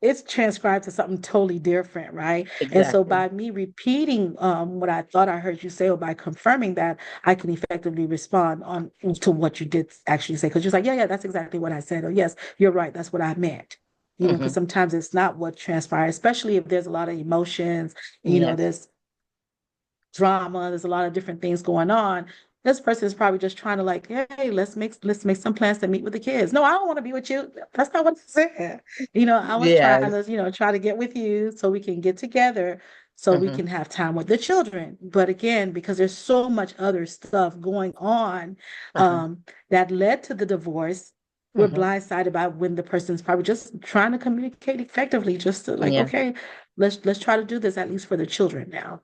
it's transcribed to something totally different, right? And so Exactly. by me repeating what I thought I heard you say, or by confirming that, I can effectively respond on to what you did actually say. Because you're like, yeah, yeah, that's exactly what I said. Or yes, you're right, that's what I meant. Because Hmm. sometimes it's not what transpires, especially if there's a lot of emotions, Yes. there's drama, there's a lot of different things going on. This person is probably just trying to like, hey, let's make some plans to meet with the kids. No, I don't want to be with you. That's not what I said. I was trying Yes. to, try to get with you so we can get together so we Hmm. can have time with the children. But again, because there's so much other stuff going on Uh-huh. that led to the divorce, we're Hmm. blindsided by when the person's probably just trying to communicate effectively, just to like, Yeah. okay, let's try to do this at least for the children now.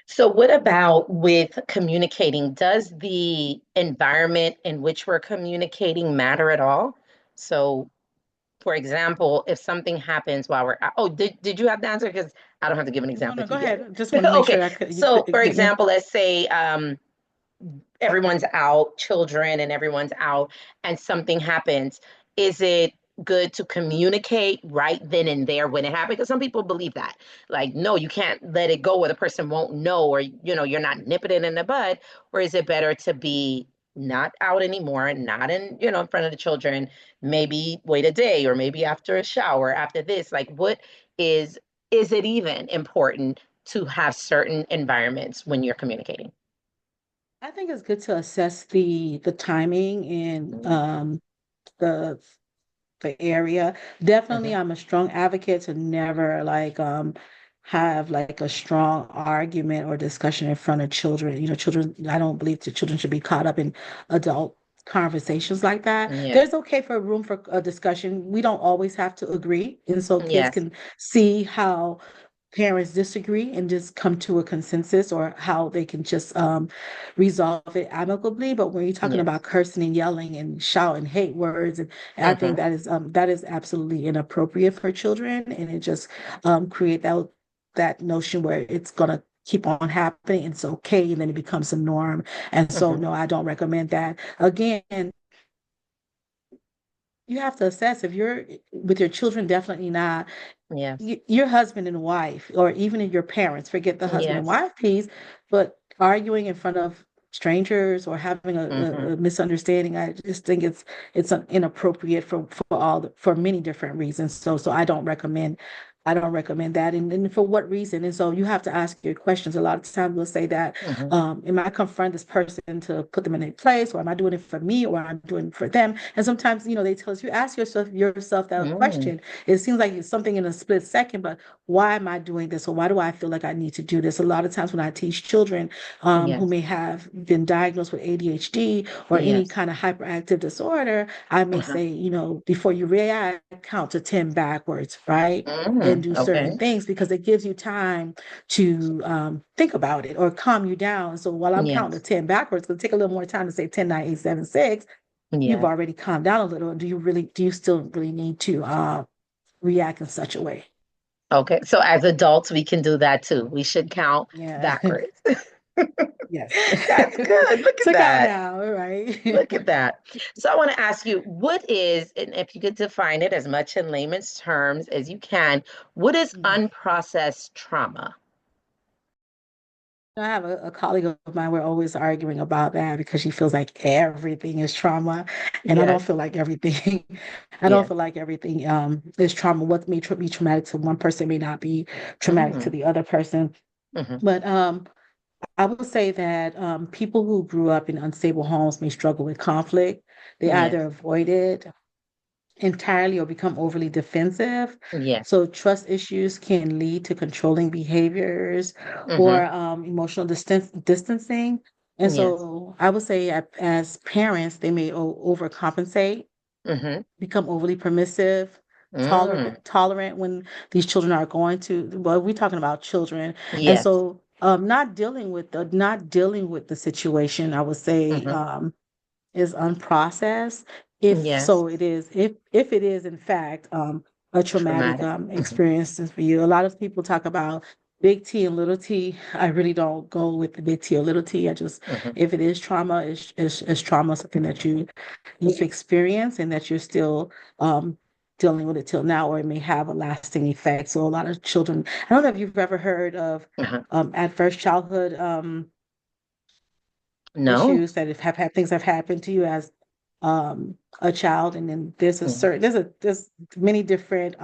So, what about with communicating? Does the environment in which we're communicating matter at all? So, for example, if something happens while we're out, oh, did you have the answer? Because I don't have to give an No, example no, if go you get ahead. Just it. want to make Okay. sure I could you So, could for get me. example, let's say everyone's out, children and everyone's out, and something happens, is it good to communicate right then and there when it happens? Because some people believe that, like, no, you can't let it go, or the person won't know, or you're not nipping it in the bud. Or is it better to be not out anymore, not in front of the children, maybe wait a day, or maybe after a shower, after this? Like, what is it even important to have certain environments when you're communicating? I think it's good to assess the timing and Mm. the area. Hmm. Definitely, I'm a strong advocate to never like have like a strong argument or discussion in front of children. You know, children, I don't believe the children should be caught up in adult conversations like that. Yeah. There's okay for room for a discussion. We don't always have to agree. And so kids Yes. can see how parents disagree and just come to a consensus or how they can just resolve it amicably. But when you're talking Yes. about cursing and yelling and shouting hate words, and I think Hmm. that is absolutely inappropriate for children, and it just create that notion where it's gonna keep on happening. It's okay, and then it becomes a norm. And so, Hmm. no, I don't recommend that. Again, you have to assess if you're with your children, definitely not Yes. your husband and wife, or even in your parents, forget the husband and Yes. wife piece, but arguing in front of strangers or having Hmm. a misunderstanding, I just think inappropriate for many different reasons. So I don't recommend that. And for what reason? And so you have to ask your questions. A lot of times we'll say that, Hmm. am I confront this person to put them in a place, or am I doing it for me, or I'm doing it for them? And sometimes, they tell us, you ask yourself that Mm. question. It seems like it's something in a split second, but why am I doing this? Or why do I feel like I need to do this? A lot of times when I teach children who Yes. may have been diagnosed with ADHD or any Yes. kind of hyperactive disorder, I may Uh-huh. say, before you react, count to 10 backwards, right? And Mm. do certain Okay. things because it gives you time to think about it or calm you down. So while I'm counting Yes. to 10 backwards, it's going to take a little more time to say 10, 9, 8, 7, 6. You've Yes. already calmed down a little. Do you still really need to react in such a way? Okay. So as adults, we can do that too. We should count Yeah. backwards. Yes. That's good. Look at So calm that. down, all right? Look at that. So I want to ask you, what is, and if you could define it as much in layman's terms as you can, what is Mhm. unprocessed trauma? I have a colleague of mine. We're always arguing about that because she feels like everything is trauma, and I don't Yes. feel like everything. I don't Yes. feel like everything is trauma. What may be traumatic to one person may not be traumatic to Mm-hmm. the other person. Mm-hmm. But I would say that people who grew up in unstable homes may struggle with conflict. They either Yes. avoid it entirely or become overly defensive. Yes. So trust issues can lead to controlling behaviors or Mm-hmm. distancing. And Yes. so I would say as parents, they may overcompensate, Mm-hmm. become overly permissive, Mm. tolerant when these children are going to, well, we're talking about children. And Yes. so not dealing with the situation, I would say, Mm-hmm. is unprocessed. If Yes. so, it is. If it is in fact a traumatic Traumatic. Mm-hmm. experience for you. A lot of people talk about big T and little T. I really don't go with the big T or little T. I just Mm-hmm. if it is trauma, is trauma something that you've experienced and that you're still dealing with it till now, or it may have a lasting effect. So a lot of children. I don't know if you've ever heard of Uh-huh. adverse childhood No. issues that have had things have happened to you as a child, and then Mm. there's many different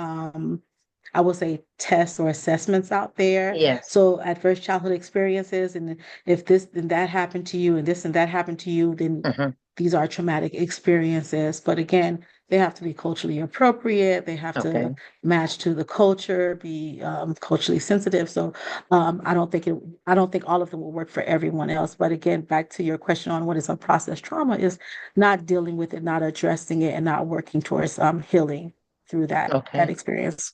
I will say tests or assessments out there. Yes. So adverse childhood experiences, and if this and that happened to you, and this and that happened to you, then Mm-hmm. these are traumatic experiences. But again, they have to be culturally appropriate. They have to Okay. match to the culture, be culturally sensitive. So I don't think all of them will work for everyone else. But again, back to your question on what is unprocessed trauma is not dealing with it, not addressing it, and not working towards healing through that Okay. experience.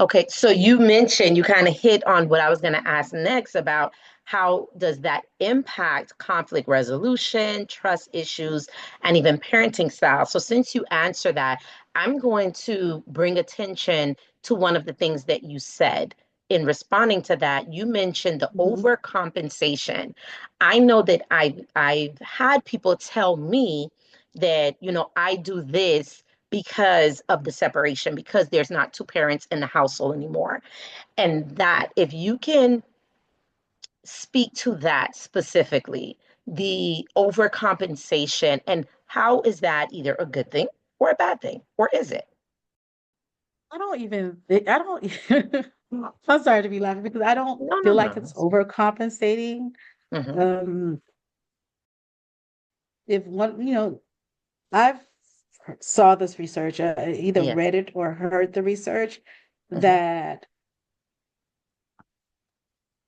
Okay, so you mentioned you kind of hit on what I was going to ask next about how does that impact conflict resolution, trust issues, and even parenting style. So since you answer that, I'm going to bring attention to one of the things that you said. In responding to that, you mentioned the Mhm. overcompensation. I know that I've had people tell me that, I do this because of the separation, because there's not two parents in the household anymore. And that, if you can speak to that specifically, the overcompensation, and how is that either a good thing or a bad thing, or is it? I don't, I'm sorry to be laughing because I don't No, no, feel like no. it's overcompensating. Mm-hmm. Um, if one, I've saw this research, either Yes. read it or heard the research, Mm-hmm. that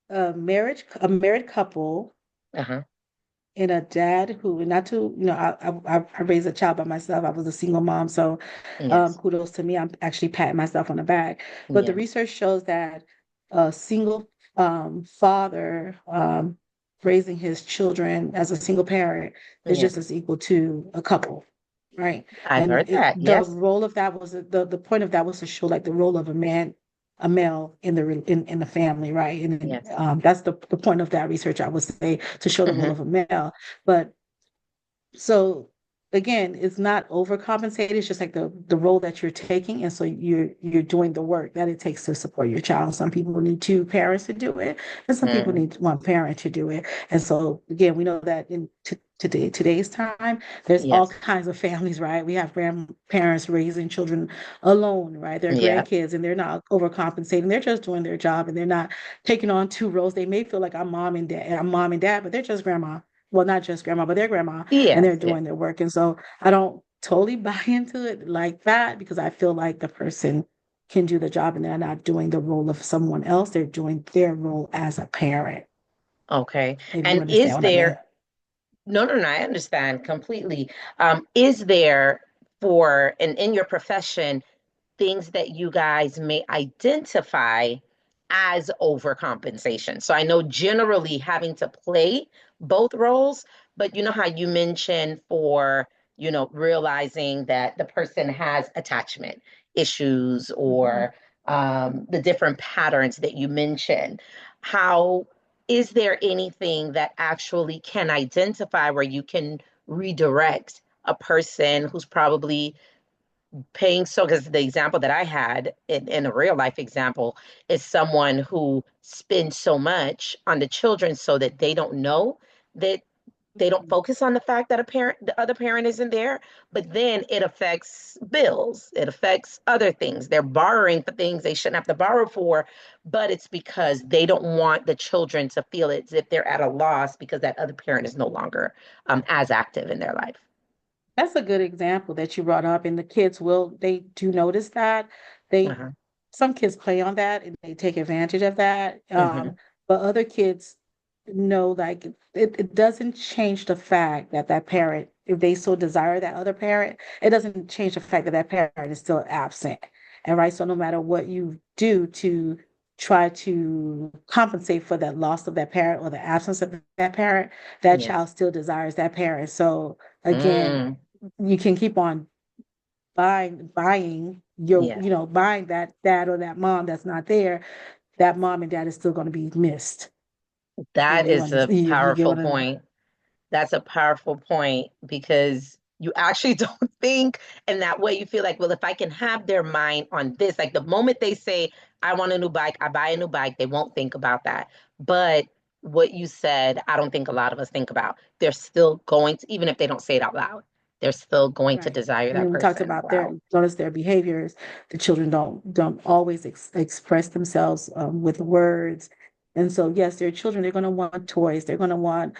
a married couple Uh-huh. and a dad who, not to, I raised a child by myself. I was a single mom, so Yes. kudos to me. I'm actually patting myself on the back. But the Yes. research shows that a single father raising his children as a single parent is Yes. just as equal to a couple, right? I've And heard that. the Yes. role of that was the point of that was to show like the role of a man, a male in in the family, right? And Yes. that's the point of that research, I would say, to show the role Mm-hmm. of a male. But so again, it's not overcompensated. It's just like the role that you're taking, and so you're doing the work that it takes to support your child. Some people need two parents to do it, and some people Mm. need one parent to do it. And so again, we know that in today's time, there's all Yes. kinds of families, right? We have grandparents raising children alone, right? They're Yeah. grandkids, and they're not overcompensating. They're just doing their job, and they're not taking on two roles. They may feel like I'm mom and dad, but they're just grandma. Well, not just grandma, but their grandma, and they're Yes. Yes. doing their work. And so I don't totally buy into it like that, because I feel like the person can do the job and they're not doing the role of someone else. They're doing their role as a parent, Okay. if you And understand is what I mean. there, no, no, no, I understand completely. Is there for, and in your profession, things that you guys may identify as overcompensation? So I know generally having to play both roles, but you know how you mentioned for, realizing that the person has attachment issues Mhm. or the different patterns that you mentioned. How is there anything that actually can identify where you can redirect a person who's probably paying so, because the example that I had in a real life example is someone who spends so much on the children so that they don't know that they don't focus on the fact that the other parent isn't there, but then it affects bills, it affects other things. They're borrowing for things they shouldn't have to borrow for, but it's because they don't want the children to feel as if they're at a loss because that other parent is no longer as active in their life. That's a good example that you brought up. And the kids they do notice that. They, Uh-huh. some kids play on that and they take advantage of that. Hmm. But other kids know, like, it doesn't change the fact that that parent, if they so desire that other parent, it doesn't change the fact that that parent is still absent. And right, so no matter what you do to try to compensate for that loss of that parent or the absence of that parent, that Yes. child still desires that parent. So again, Mm, you can keep on buying your, yes. buying that dad or that mom that's not there. That mom and dad is still going to be missed, That if you is a understand, if you get powerful what I mean. point. That's a powerful point because you actually don't think in that way. You feel like, well, if I can have their mind on this, like the moment they say, I want a new bike, I buy a new bike, they won't think about that. But what you said, I don't think a lot of us think about. They're still going to, even if they don't say it out loud, they're still going to Right. desire And that then we talked person. about Wow. notice their behaviors. The children don't always express themselves with words. And so, yes, they're children. They're going to want toys. They're going to want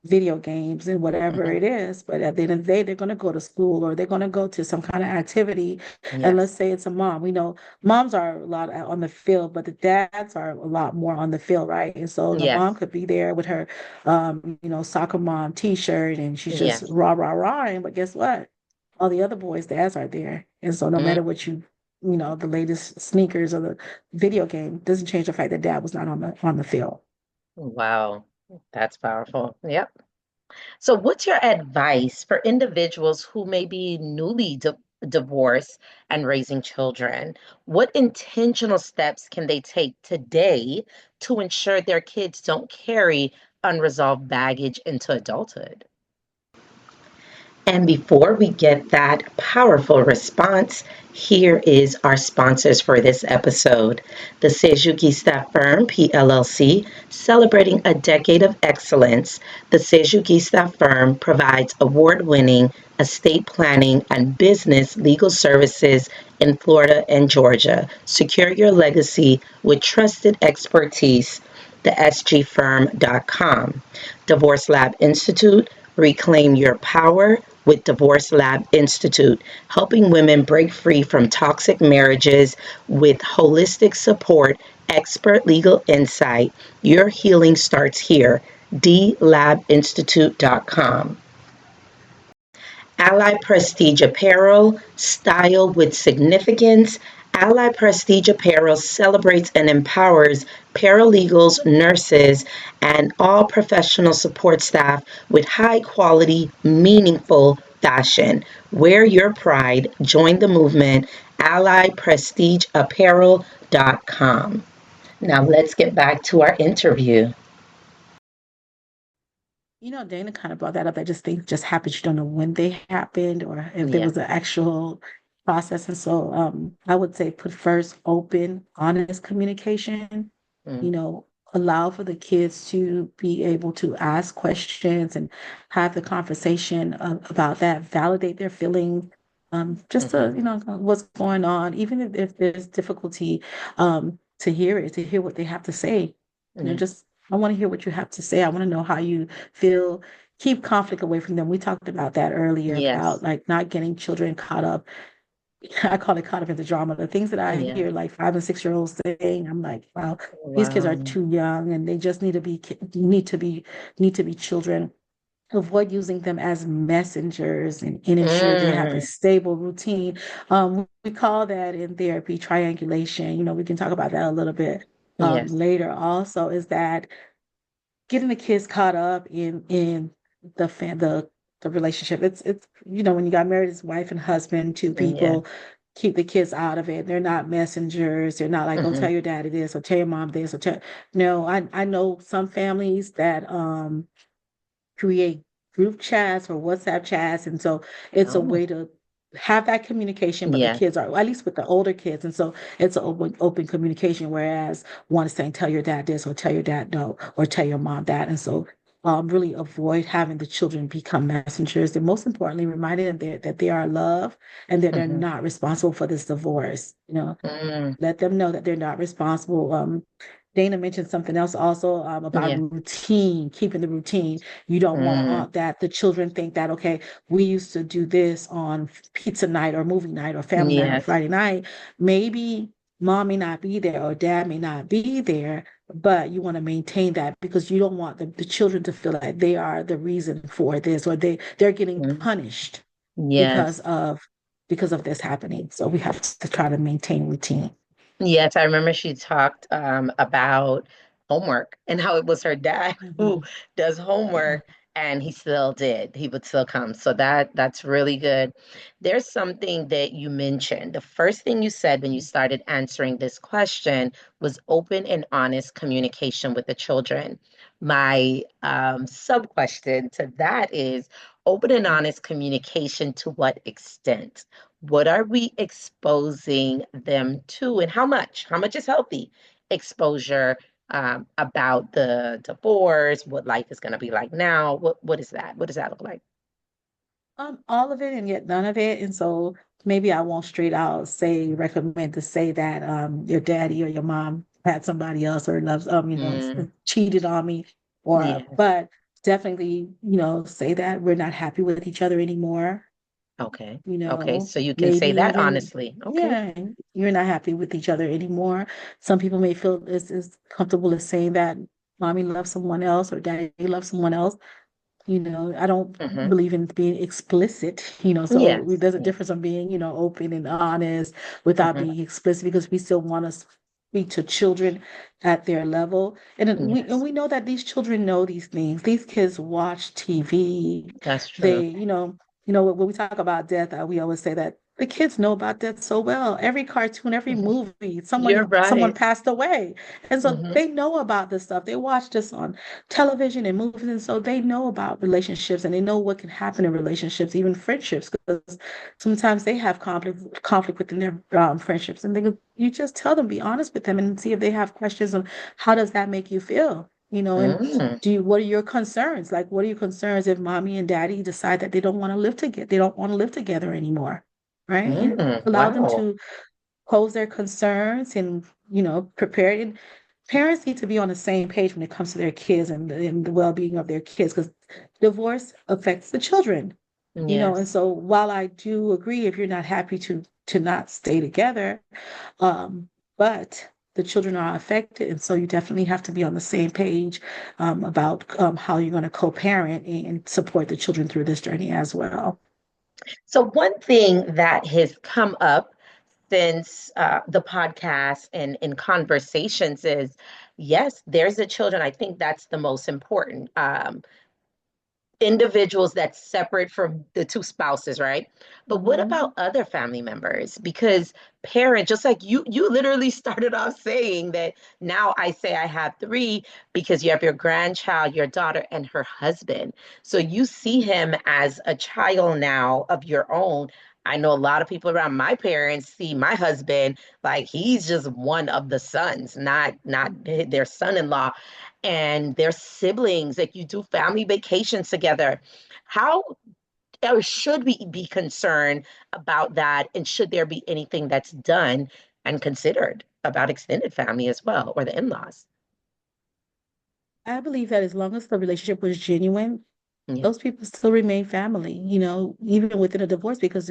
video games and whatever Hmm. it is. But at the end of the day, they're going to go to school or they're going to go to some kind of activity. And Yes. let's say it's a mom. We know moms are a lot on the field, but the dads are a lot more on the field, right? And so the Yes. mom could be there with her soccer mom t-shirt, and she's just Yes. rah, rah, rah. But guess what? All the other boys' dads are there. And so no Mm, matter what the latest sneakers or the video game doesn't change the fact that dad was not on the field. wow. That's powerful. Yep. So, what's your advice for individuals who may be newly divorced and raising children? What intentional steps can they take today to ensure their kids don't carry unresolved baggage into adulthood? And before we get that powerful response, here is our sponsors for this episode. The Sejukista Firm, PLLC, celebrating a decade of excellence. The Sejukista Firm provides award-winning estate planning and business legal services in Florida and Georgia. Secure your legacy with trusted expertise. TheSGFirm.com. Divorce Lab Institute, reclaim your power, with Divorce Lab Institute, helping women break free from toxic marriages with holistic support, expert legal insight. Your healing starts here. dlabinstitute.com. Ally Prestige Apparel, style with significance. Ally Prestige Apparel celebrates and empowers paralegals, nurses, and all professional support staff with high quality, meaningful fashion. Wear your pride. Join the movement. AllyPrestigeApparel.com. Now let's get back to our interview. Dana kind of brought that up. I just think just happened. You don't know when they happened or if there Yeah. was an actual process. And so I would say put first open, honest communication, you Mm, know, allow for the kids to be able to ask questions and have the conversation about that, validate their feelings, just mhm, to, what's going on, even if there's difficulty to hear it, to hear what they have to say. mm. Just I want to hear what you have to say. I want to know how you feel. Keep conflict away from them. We talked about that earlier about Yes. like not getting children caught up. I call it caught up in the drama. The things that I Yeah. hear like 5 and 6 year olds saying, I'm like, wow, these kids are Wow. too young and they just need to be children. Avoid using them as messengers and ensure they have a Mm, stable routine. We call that in therapy triangulation. We can talk about that a little bit yes. later. Also, is that getting the kids caught up in the fan the relationship. It's when you got married as wife and husband, two Yeah. people, keep the kids out of it. They're not messengers. They're not like, oh, Mhm. tell your daddy this or tell your mom this or tell. No, I know some families that create group chats or WhatsApp chats. And so it's a Oh, way to have that communication, but the yeah. kids are, at least with the older kids. And so it's an open communication, whereas one is saying, tell your dad this or tell your dad no, or tell your mom that. And so really avoid having the children become messengers. And most importantly, reminding them that they are loved and that they're Mhm. not responsible for this divorce. Mm, Let them know that they're not responsible. Dana mentioned something else also about yeah. routine, keeping the routine. You don't Mm, want that the children think that, okay, we used to do this on pizza night or movie night or family night on yes. Friday night. Maybe mom may not be there or dad may not be there, but you want to maintain that because you don't want the children to feel like they are the reason for this or they're getting Mm, punished because yes. of because of this happening. So we have to try to maintain routine. Yes, I remember she talked about homework and how it was her dad who Mhm. does homework and he still did. He would still come. So that's really good. There's something that you mentioned. The first thing you said when you started answering this question was open and honest communication with the children. My sub question to that is open and honest communication to what extent? What are we exposing them to, and how much? How much is healthy exposure about the divorce, what life is going to be like now? What is that? What does that look like? All of it and yet none of it. And so maybe I won't straight out say recommend to say that your daddy or your mom had somebody else or loves Mm, cheated on me or yes. but definitely, say that we're not happy with each other anymore, Okay. Okay. So you can maybe say that even honestly. Okay. yeah, you're not happy with each other anymore. Some people may feel as comfortable as saying that mommy loves someone else or daddy loves someone else. I don't Mm-hmm. believe in being explicit, so Yes. there's a Yes. difference on being, open and honest without Mm-hmm. being explicit because we still want to speak to children at their level. And Yes. we know that these children know these things. These kids watch TV. That's They, true. when we talk about death, we always say that the kids know about death so well. Every cartoon, every Mhm. movie, You're someone right. passed away. And so Mm-hmm. they know about this stuff. They watch this on television and movies, and so they know about relationships and they know what can happen in relationships, even friendships, because sometimes they have conflict within their friendships, and you just tell them, be honest with them, and see if they have questions on how does that make you feel, and Mm, what are your concerns? Like, what are your concerns if mommy and daddy decide that they don't want to live together, they don't want to live together anymore, right? And allow them wow. to pose their concerns and prepare it. Parents need to be on the same page when it comes to their kids and the well-being of their kids because divorce affects the children. And Yes. so while I do agree, if you're not happy to not stay together, um, but the children are affected, and so you definitely have to be on the same page about how you're going to co-parent and support the children through this journey as well. So, one thing that has come up since the podcast and in conversations is yes, there's the children. I think that's the most important. Individuals that's separate from the two spouses, right? But what Hmm. about other family members? Because parents, just like you literally started off saying that now I say I have three because you have your grandchild, your daughter, and her husband. So you see him as a child now of your own. I know a lot of people around my parents see my husband like he's just one of the sons, not their son-in-law and their siblings, like you do family vacations together. How or should we be concerned about that? And should there be anything that's done and considered about extended family as well, or the in-laws? I believe that as long as the relationship was genuine, Yeah. those people still remain family, even within a divorce, because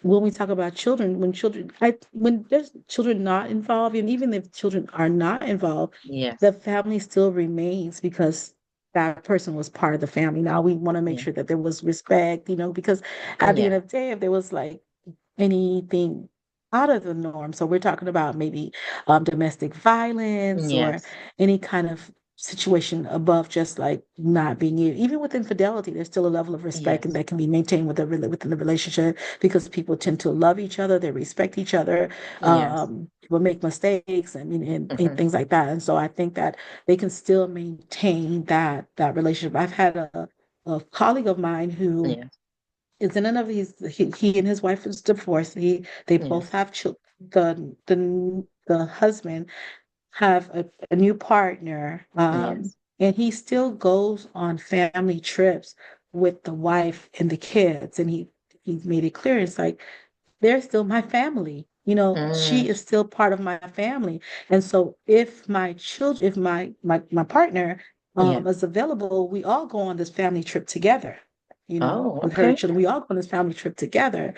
when we talk about children, when there's children not involved, and even if children are not involved, the Yes. family still remains because that person was part of the family. Now we want to make Yeah. sure that there was respect, because at the end Yeah. of the day, if there was like anything out of the norm. So we're talking about maybe domestic violence or Yes. any kind of situation above just like not being even with infidelity, there's still a level of respect and Yes. that can be maintained within the relationship because people tend to love each other, they respect each other, Yes. will make mistakes and Hmm. things like that. And so I think that they can still maintain that relationship. I've had a colleague of mine who Yes. is in another. He and his wife is divorced. They both Yes. have children. The husband have a new partner, Yes. and he still goes on family trips with the wife and the kids, and he's made it clear. It's like they're still my family. Mm, She is still part of my family. And so if my children, if my partner yeah. is available, we all go on this family trip together, Oh, with her okay. children. We all go on this family trip together.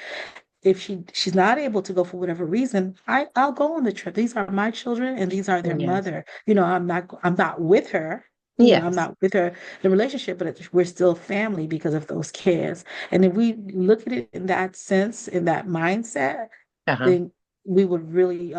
If she's not able to go for whatever reason, I'll go on the trip. These are my children and these are their Yes. mother. I'm not with her. I'm Yes. not with her in a relationship, but we're still family because of those kids. And if we look at it in that sense, in that mindset, Uh-huh. then we would really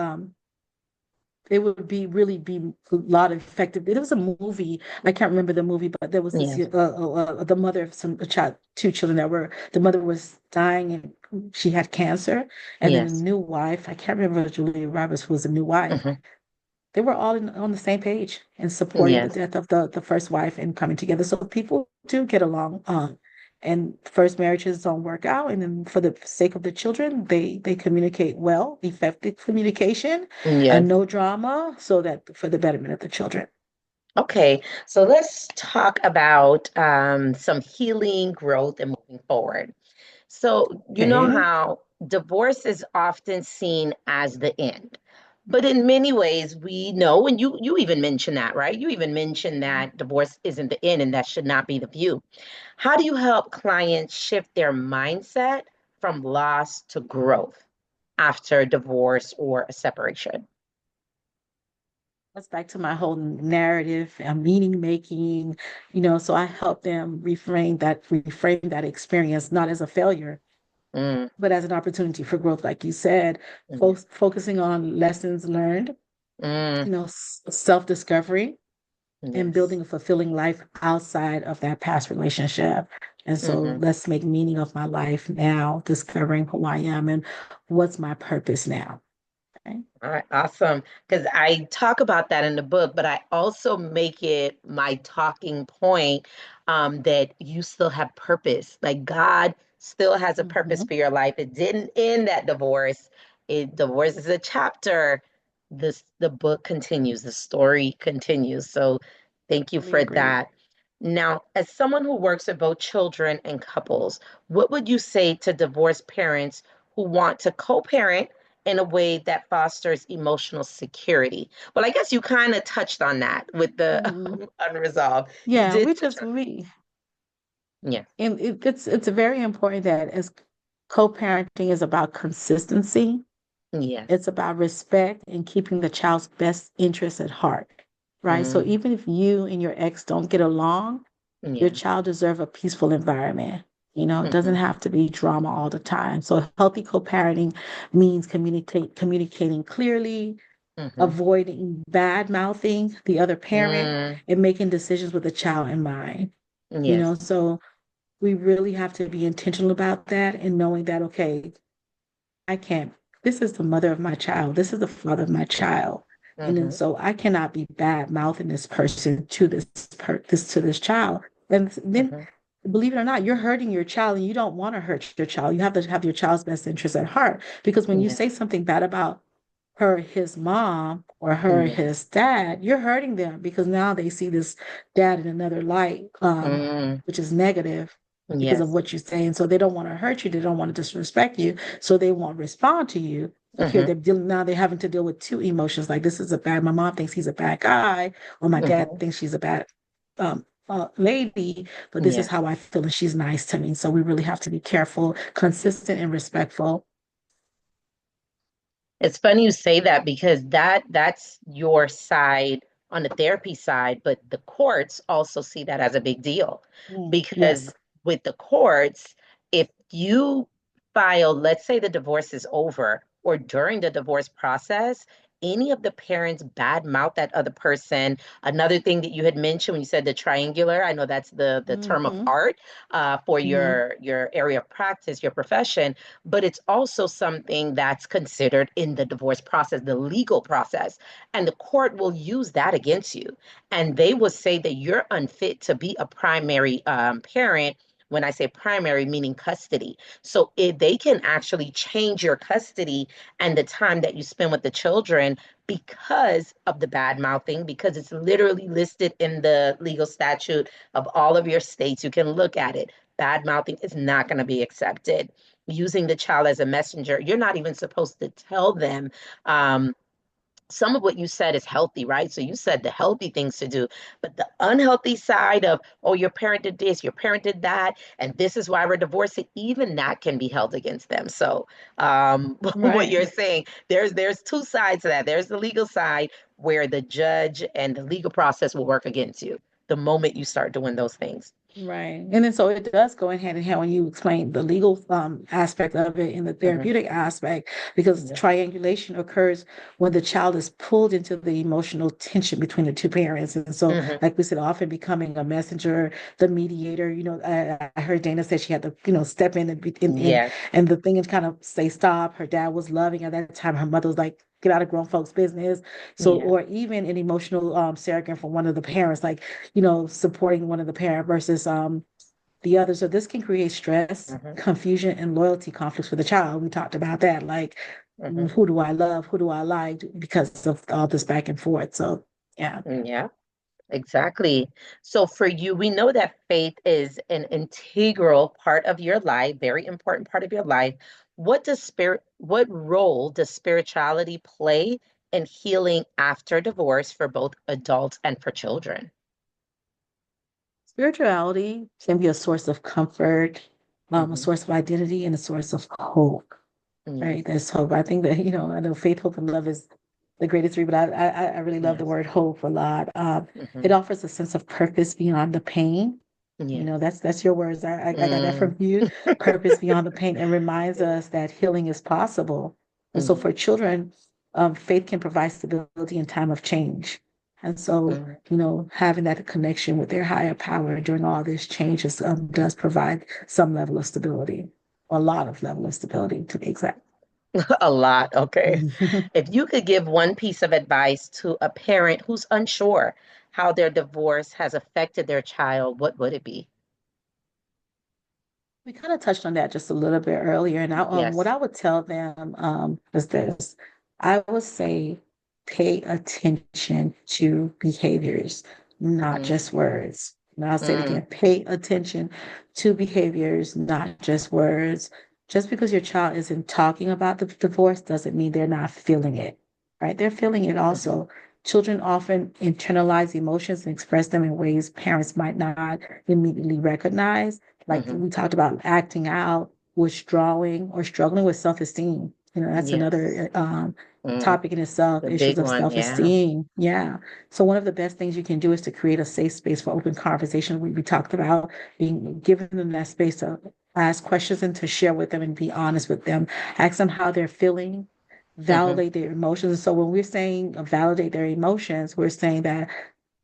it would be really be a lot of effective. There was a movie, I can't remember the movie, but there was this Yes. the mother of a child, two children the mother was dying and she had cancer, and then the Yes. new wife, I can't remember Julia Roberts, who was a new wife. Hmm. They were all on the same page in supporting the Yes. death of the first wife and coming together. So people do get along. And first marriages don't work out, and then for the sake of the children, they communicate well, effective communication, and Yes. no drama, so that for the betterment of the children. Okay, so let's talk about some healing, growth, and moving forward. So, you know Okay. how divorce is often seen as the end. But in many ways, we know, and you even mentioned that, right? You even mentioned that divorce isn't the end and that should not be the view. How do you help clients shift their mindset from loss to growth after divorce or a separation? That's back to my whole narrative and meaning making, so I help them reframe that experience not as a failure, Mm, but as an opportunity for growth, like you said, yeah. focusing on lessons learned, Mm, self-discovery, and yes. building a fulfilling life outside of that past relationship. And so Hmm. let's make meaning of my life now, discovering who I am and what's my purpose now. Okay? All right, awesome. Because I talk about that in the book, but I also make it my talking point that you still have purpose. Like God still has a purpose Mhm. for your life. It didn't end that divorce. Divorce is a chapter. The book continues, the story continues. So thank you Totally for agree. that. Now, as someone who works with both children and couples, what would you say to divorced parents who want to co-parent in a way that fosters emotional security? Well, I guess you kind of touched on that with the Mhm. unresolved. You Yeah, did we touch just on. we Yes. And it's very important that as co-parenting is about consistency, it's Yes. about respect and keeping the child's best interests at heart, right? So Mm, even if you and your ex don't get along, your yes. child deserves a peaceful environment. It doesn't Hmm. have to be drama all the time. So healthy co-parenting means communicating clearly, Hmm. avoiding bad mouthing the other parent, Mm, and making decisions with the child in mind. yes. So we really have to be intentional about that and knowing that, okay, I can't, this is the mother of my child, this is the father of my child. And then Hmm. so I cannot be bad mouthing this person to this child. And then Hmm. believe it or not, you're hurting your child and you don't want to hurt your child. You have to have your child's best interest at heart. Because when you Yes. say something bad about her, his mom, or her, Yes. his dad, you're hurting them because now they see this dad in another light, Mm, which is negative because of yes. what you say. And so they don't want to hurt you. They don't want to disrespect you. So they won't respond to you. So here Hmm. they're dealing now, they're having to deal with two emotions. Like this is a bad, my mom thinks he's a bad guy, or my dad Hmm. thinks she's a bad lady, but this is Yes. how I feel and she's nice to me. So we really have to be careful, consistent, and respectful. It's funny you say that because that's your side on the therapy side, but the courts also see that as a big deal because Yes. with the courts, if you file, let's say the divorce is over or during the divorce process, any of the parents badmouth that other person. Another thing that you had mentioned when you said the triangular, I know that's the term of Mm-hmm. art for Mm-hmm. your area of practice, your profession, but it's also something that's considered in the divorce process, the legal process. And the court will use that against you. And they will say that you're unfit to be a primary parent. When I say primary, meaning custody. So if they can actually change your custody and the time that you spend with the children because of the bad mouthing, because it's literally listed in the legal statute of all of your states. You can look at it. Bad mouthing is not going to be accepted, using the child as a messenger. You're not even supposed to tell them. Some of what you said is healthy, right? So you said the healthy things to do, but the unhealthy side of, oh, your parent did this, your parent did that, and this is why we're divorcing, even that can be held against them. So what Right. you're saying, there's two sides to that. There's the legal side where the judge and the legal process will work against you the moment you start doing those things. Right. And then so it does go in hand in hand when you explain the legal aspect of it and the Hmm. therapeutic aspect, because Yeah. triangulation occurs when the child is pulled into the emotional tension between the two parents. And so, Hmm. like we said, often becoming a messenger, the mediator, I heard Dana say she had to, step in and Yes. and the thing and kind of say stop. Her dad was loving at that time. Her mother was like, get out of grown folks' business. So, Yeah. or even an emotional surrogate from one of the parents, like supporting one of the parent versus the other. So this can create stress, Hmm. confusion, and loyalty conflicts for the child. We talked about that. Like, Hmm. who do I love? Who do I like? Because of all this back and forth. So yeah. Yeah. Exactly. So for you, we know that faith is an integral part of your life, very important part of your life. What role does spirituality play in healing after divorce for both adults and for children? Spirituality can be a source of comfort, a Hmm. source of identity, and a source of hope. Yes. Right? There's hope. I think that, I know faith, hope, and love is the greatest three, but I really love the Yes. word hope a lot. Hmm. It offers a sense of purpose beyond the pain. Yes. That's your words. I got that Mm. from you. Purpose beyond the pain, and reminds us that healing is possible. And so Mhm. for children, faith can provide stability in time of change. And so, Mhm. having that connection with their higher power during all this changes does provide some level of stability, a lot of level of stability to be exact. A lot. Okay. If you could give one piece of advice to a parent who's unsure how their divorce has affected their child, what would it be? We kind of touched on that just a little bit earlier, and what Yes. I would tell them is this: I would say, pay attention to behaviors, not Mm, just words. And I'll say it mm, again: pay attention to behaviors, not just words. Just because your child isn't talking about the divorce doesn't mean they're not feeling it, right? They're feeling it mhm, also. Children often internalize emotions and express them in ways parents might not immediately recognize. like Hmm. we talked about acting out, withdrawing, or struggling with self-esteem. That's Yes. another Mm, topic in itself, the issues big of one. Yeah. self-esteem. Yeah. So one of the best things you can do is to create a safe space for open conversation. We talked about being giving them that space to ask questions and to share with them and be honest with them. Ask them how they're feeling, Hmm. validate their emotions. And so when we're saying validate their emotions, we're saying that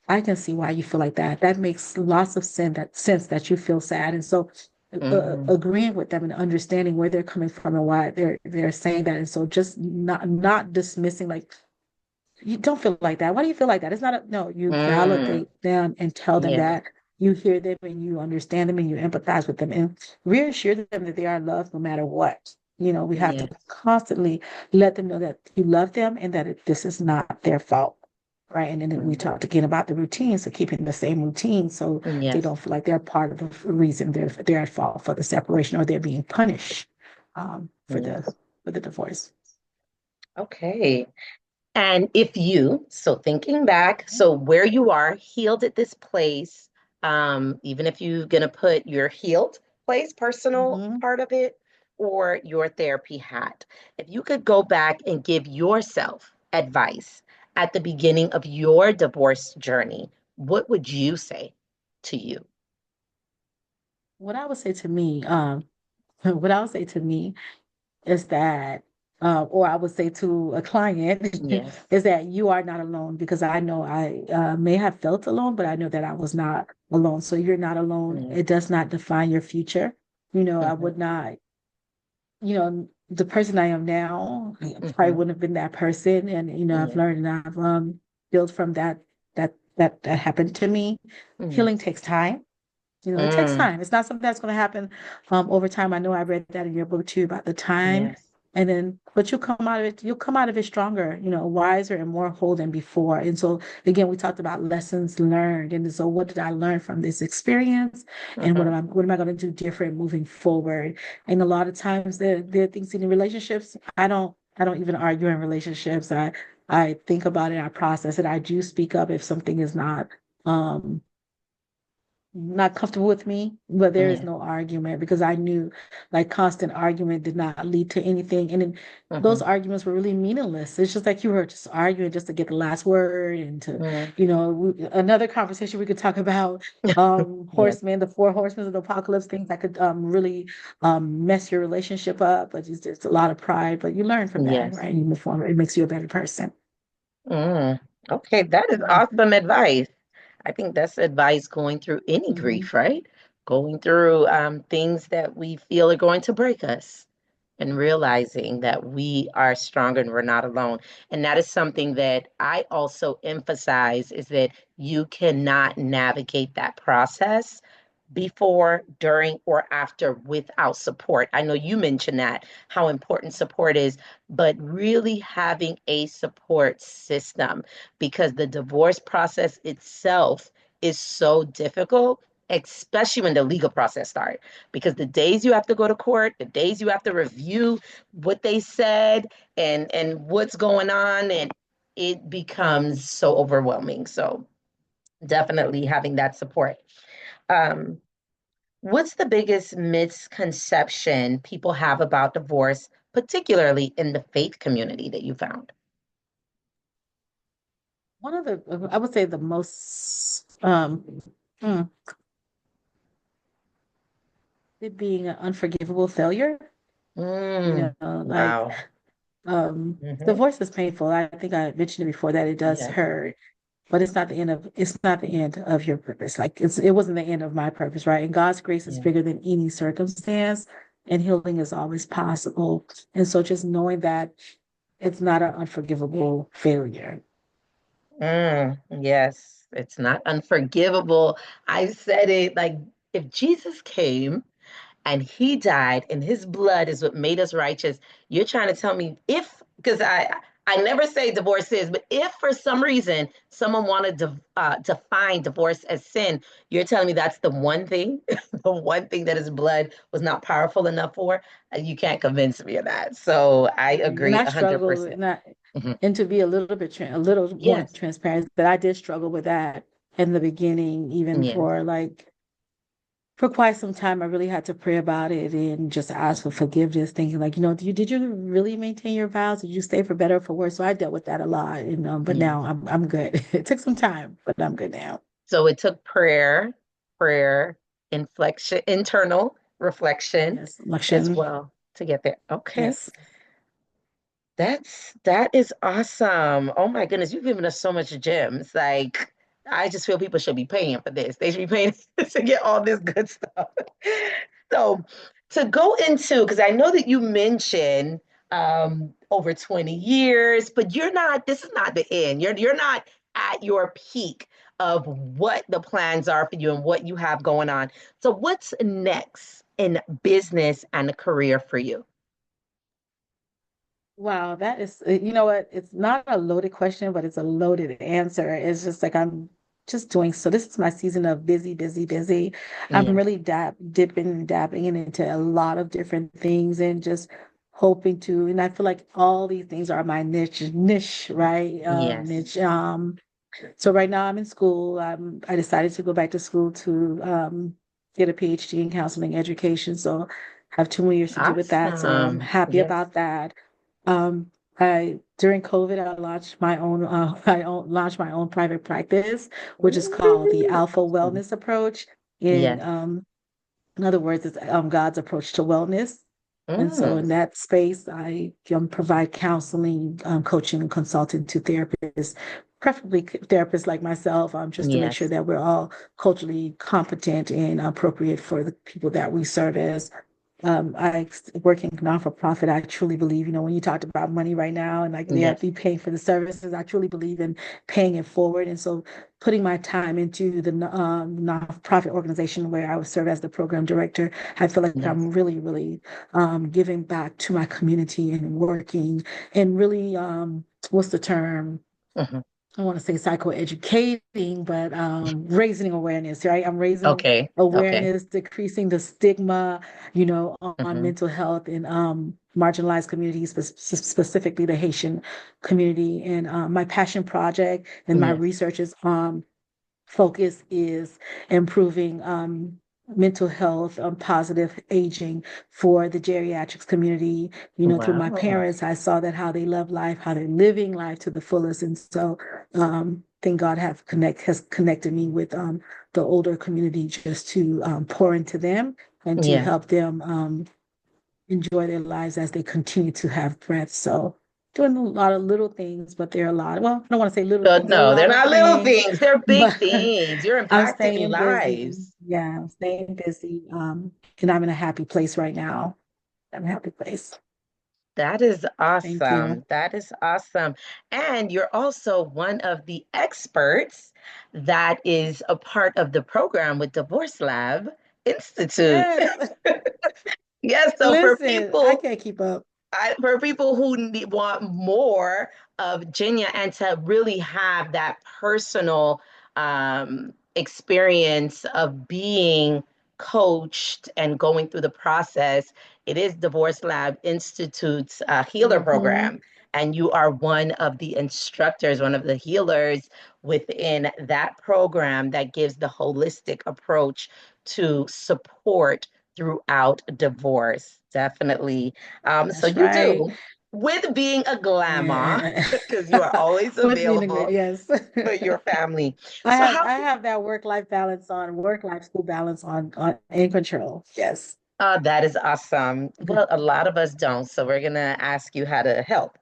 I can see why you feel like that. That makes lots of sense that you feel sad. And so Hmm. agreeing with them and understanding where they're coming from and why they're saying that. And so just not dismissing like you don't feel like that. Why do you feel like that? It's not a no, you Mm, validate them and tell them yeah. that you hear them and you understand them and you empathize with them and reassure them that they are loved no matter what. We have to Yes. constantly let them know that you love them and that this is not their fault. Right. And then we Mm, talked again about the routine. So keeping the same routine so they yes. don't feel like they're part of the reason they're at fault for the separation or they're being punished for Yes. the divorce. Okay. And if you, so thinking back, so where you are healed at this place, even if you're going to put your healed place, personal Mhm. part of it, or your therapy hat, if you could go back and give yourself advice at the beginning of your divorce journey, what would you say to you? What I would say to me, what I would say to me is that, or I would say to a client, Yes. is that you are not alone because I know I may have felt alone, but I know that I was not alone. So you're not alone. Mm-hmm. It does not define your future. I would not, the person I am now, I probably Mm-hmm. wouldn't have been that person. And, I've Yeah. learned and I've built from that happened to me. Healing Yes. takes time. It takes Mm, time. It's not something that's going to happen over time. I know I read that in your book too about the time. yes. And then, but you'll come out of it stronger, wiser and more whole than before. And so, again, we talked about lessons learned. And so, what did I learn from this experience? And Mm-hmm. what am I going to do different moving forward? And a lot of times, there are things in relationships. I don't even argue in relationships. I think about it. I process it. I do speak up if something is um not comfortable with me, but there is Yeah. no argument because I knew like constant argument did not lead to anything. And then those Mm-hmm. arguments were really meaningless. It's just like you were just arguing just to get the last word and to, Mm, another conversation we could talk about yes. horsemen, the four horsemen of the apocalypse, things that could really mess your relationship up, but it's a lot of pride. But you learn from that, Yes. right? You move forward. It makes you a better person. Mm. Okay, that is awesome advice. I think that's advice going through any Mm-hmm. grief, right? Going through things that we feel are going to break us and realizing that we are stronger and we're not alone. And that is something that I also emphasize is that you cannot navigate that process before, during, or after without support. I know you mentioned that, how important support is, but really having a support system because the divorce process itself is so difficult, especially when the legal process starts. Because the days you have to go to court, the days you have to review what they said and what's going on, and it becomes so overwhelming. So definitely having that support. Um, What's the biggest misconception people have about divorce, particularly in the faith community that you found? One of I would say the most, hmm, it being an unforgivable failure. Mm, Like wow. Hmm. divorce is painful. I think I mentioned it before that it does Yes, hurt, but it's not the end of your purpose. Like it wasn't the end of my purpose, right? And God's grace is yes. bigger than any circumstance, and healing is always possible. And so just knowing that it's not an unforgivable failure. Yes, it's not unforgivable. I said it like if Jesus came and he died and his blood is what made us righteous. You're trying to tell me if because I never say divorce is, but if for some reason someone wanted to define divorce as sin, you're telling me that's the one thing, the one thing that his blood was not powerful enough for. You can't convince me of that. So I And agree I struggled with 100%. not, Mhm. and to be a little more Yes. transparent, that I did struggle with that in the beginning, even Yes. for quite some time, I really had to pray about it and just ask for forgiveness, thinking like, did you really maintain your vows? Did you stay for better or for worse? So I dealt with that a lot, and but Yeah. now I'm good. It took some time, but I'm good now. So it took prayer, inflection, internal reflection Yes, as election. well to get there. Okay. Yes. That is awesome. Oh my goodness, you've given us so much gems. Like, I just feel people should be paying for this. They should be paying to get all this good stuff. So, to go into, because I know that you mentioned over 20 years, but this is not the end. You're not at your peak of what the plans are for you and what you have going on. So, what's next in business and career for you? Wow, that is, you know what? It's not a loaded question, but it's a loaded answer. It's just like I'm just doing. So this is my season of busy, busy, busy. I'm Yeah. really dabbing into a lot of different things and just hoping to. And I feel like all these things are my niche, right? Yes. Niche. So right now I'm in school. I decided to go back to school to get a PhD in counseling education. So I have 2 more years to do with that. So I'm Awesome. happy Yes. about that. I during COVID, I launched my own launched my own private practice, which is called the Ooh, Alpha awesome. Wellness Approach. In Yes. in other words, it's God's approach to wellness. And so Mm, in that space, I provide counseling, coaching, and consulting to therapists, preferably therapists like myself, just to make sure yes. that we're all culturally competent and appropriate for the people that we serve as. I work in non-for-profit. I truly believe, when you talked about money right now and like they have Yes. to be paying for the services, I truly believe in paying it forward. And so putting my time into the non-profit organization where I would serve as the program director, I feel like Yes. I'm really, really giving back to my community and working and really, what's the term? Mhm. I want to say psychoeducating, but raising awareness, right? I'm raising Okay. Okay. awareness, decreasing the stigma, on Hmm. mental health and marginalized communities, specifically the Haitian community. And my passion project and my Yes. research is focus is improving mental health, positive aging for the geriatrics community. Through my Wow. parents, I saw that how they love life, how they're living life to the fullest. And so thank God has connected me with the older community just to pour into them and to Yes. help them enjoy their lives as they continue to have breath. So doing a lot of little things, but there are a lot. Well, I don't want to say little So things. There are a no, they're lot of not little things, things. They're big but things. You're I'm impacting staying busy. lives. Yeah, I'm staying busy. And I'm in a happy place right now. I'm in a happy place. That is Thank you. awesome. That is awesome. And you're also one of the experts that is a part of the program with Divorce Lab Institute. Yes. Yes, so Listen, I can't keep up. for people who want more of Jinia and to really have that personal experience of being coached and going through the process, it is Divorce Lab Institute's healer Hmm. program. And you are one of the instructors, one of the healers within that program that gives the holistic approach to support throughout divorce. Definitely so That's you right. do, with being a grandma, Yeah. because you are always With me in the available yes. for your family. I So have how I can, have that work life school balance on in control. Yes. that is awesome. Well, a lot of us don't, so we're gonna ask you how to help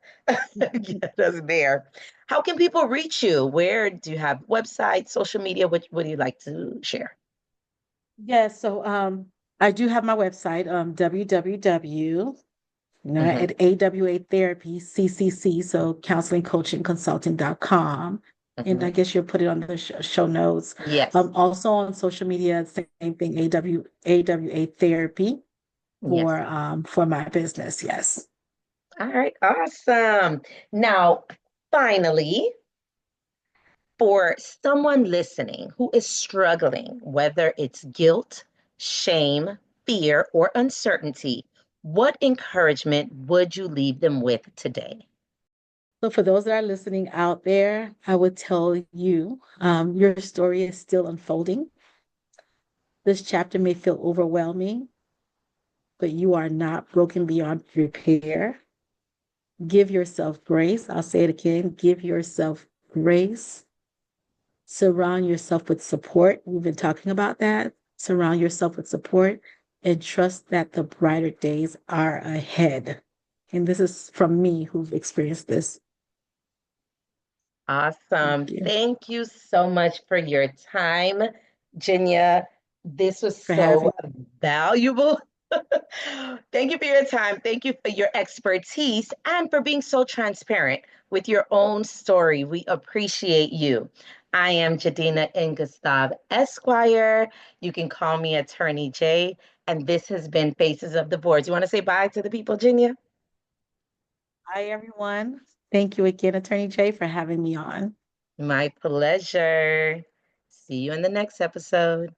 get us there. How can people reach you? Where do you have websites, social media? What do you like to share? Yes, so I do have my website, www, Hmm. at AWA Therapy, CCC, so counseling, coaching, consulting.com. And I Hmm. guess you'll put it on the show notes. Yes. Also on social media, same thing, AWA Therapy Yes. for my business. Yes. All right. Awesome. Now, finally, for someone listening who is struggling, whether it's guilt, shame, fear, or uncertainty, what encouragement would you leave them with today? So for those that are listening out there, I would tell you, your story is still unfolding. This chapter may feel overwhelming, but you are not broken beyond repair. Give yourself grace. I'll say it again. Give yourself grace. Surround yourself with support. We've been talking about that. Surround yourself with support and trust that the brighter days are ahead. And this is from me who've experienced this. Awesome. Thank you Thank you so much for your time, Jinia. This was for having so valuable. Thank you for your time. Thank you for your expertise and for being so transparent with your own story. We appreciate you. I am Jadina N. Gustav Esquire. You can call me Attorney J. And this has been Faces of Divorce. You want to say bye to the people, Jinia? Hi, everyone. Thank you again, Attorney Jay, for having me on. My pleasure. See you in the next episode.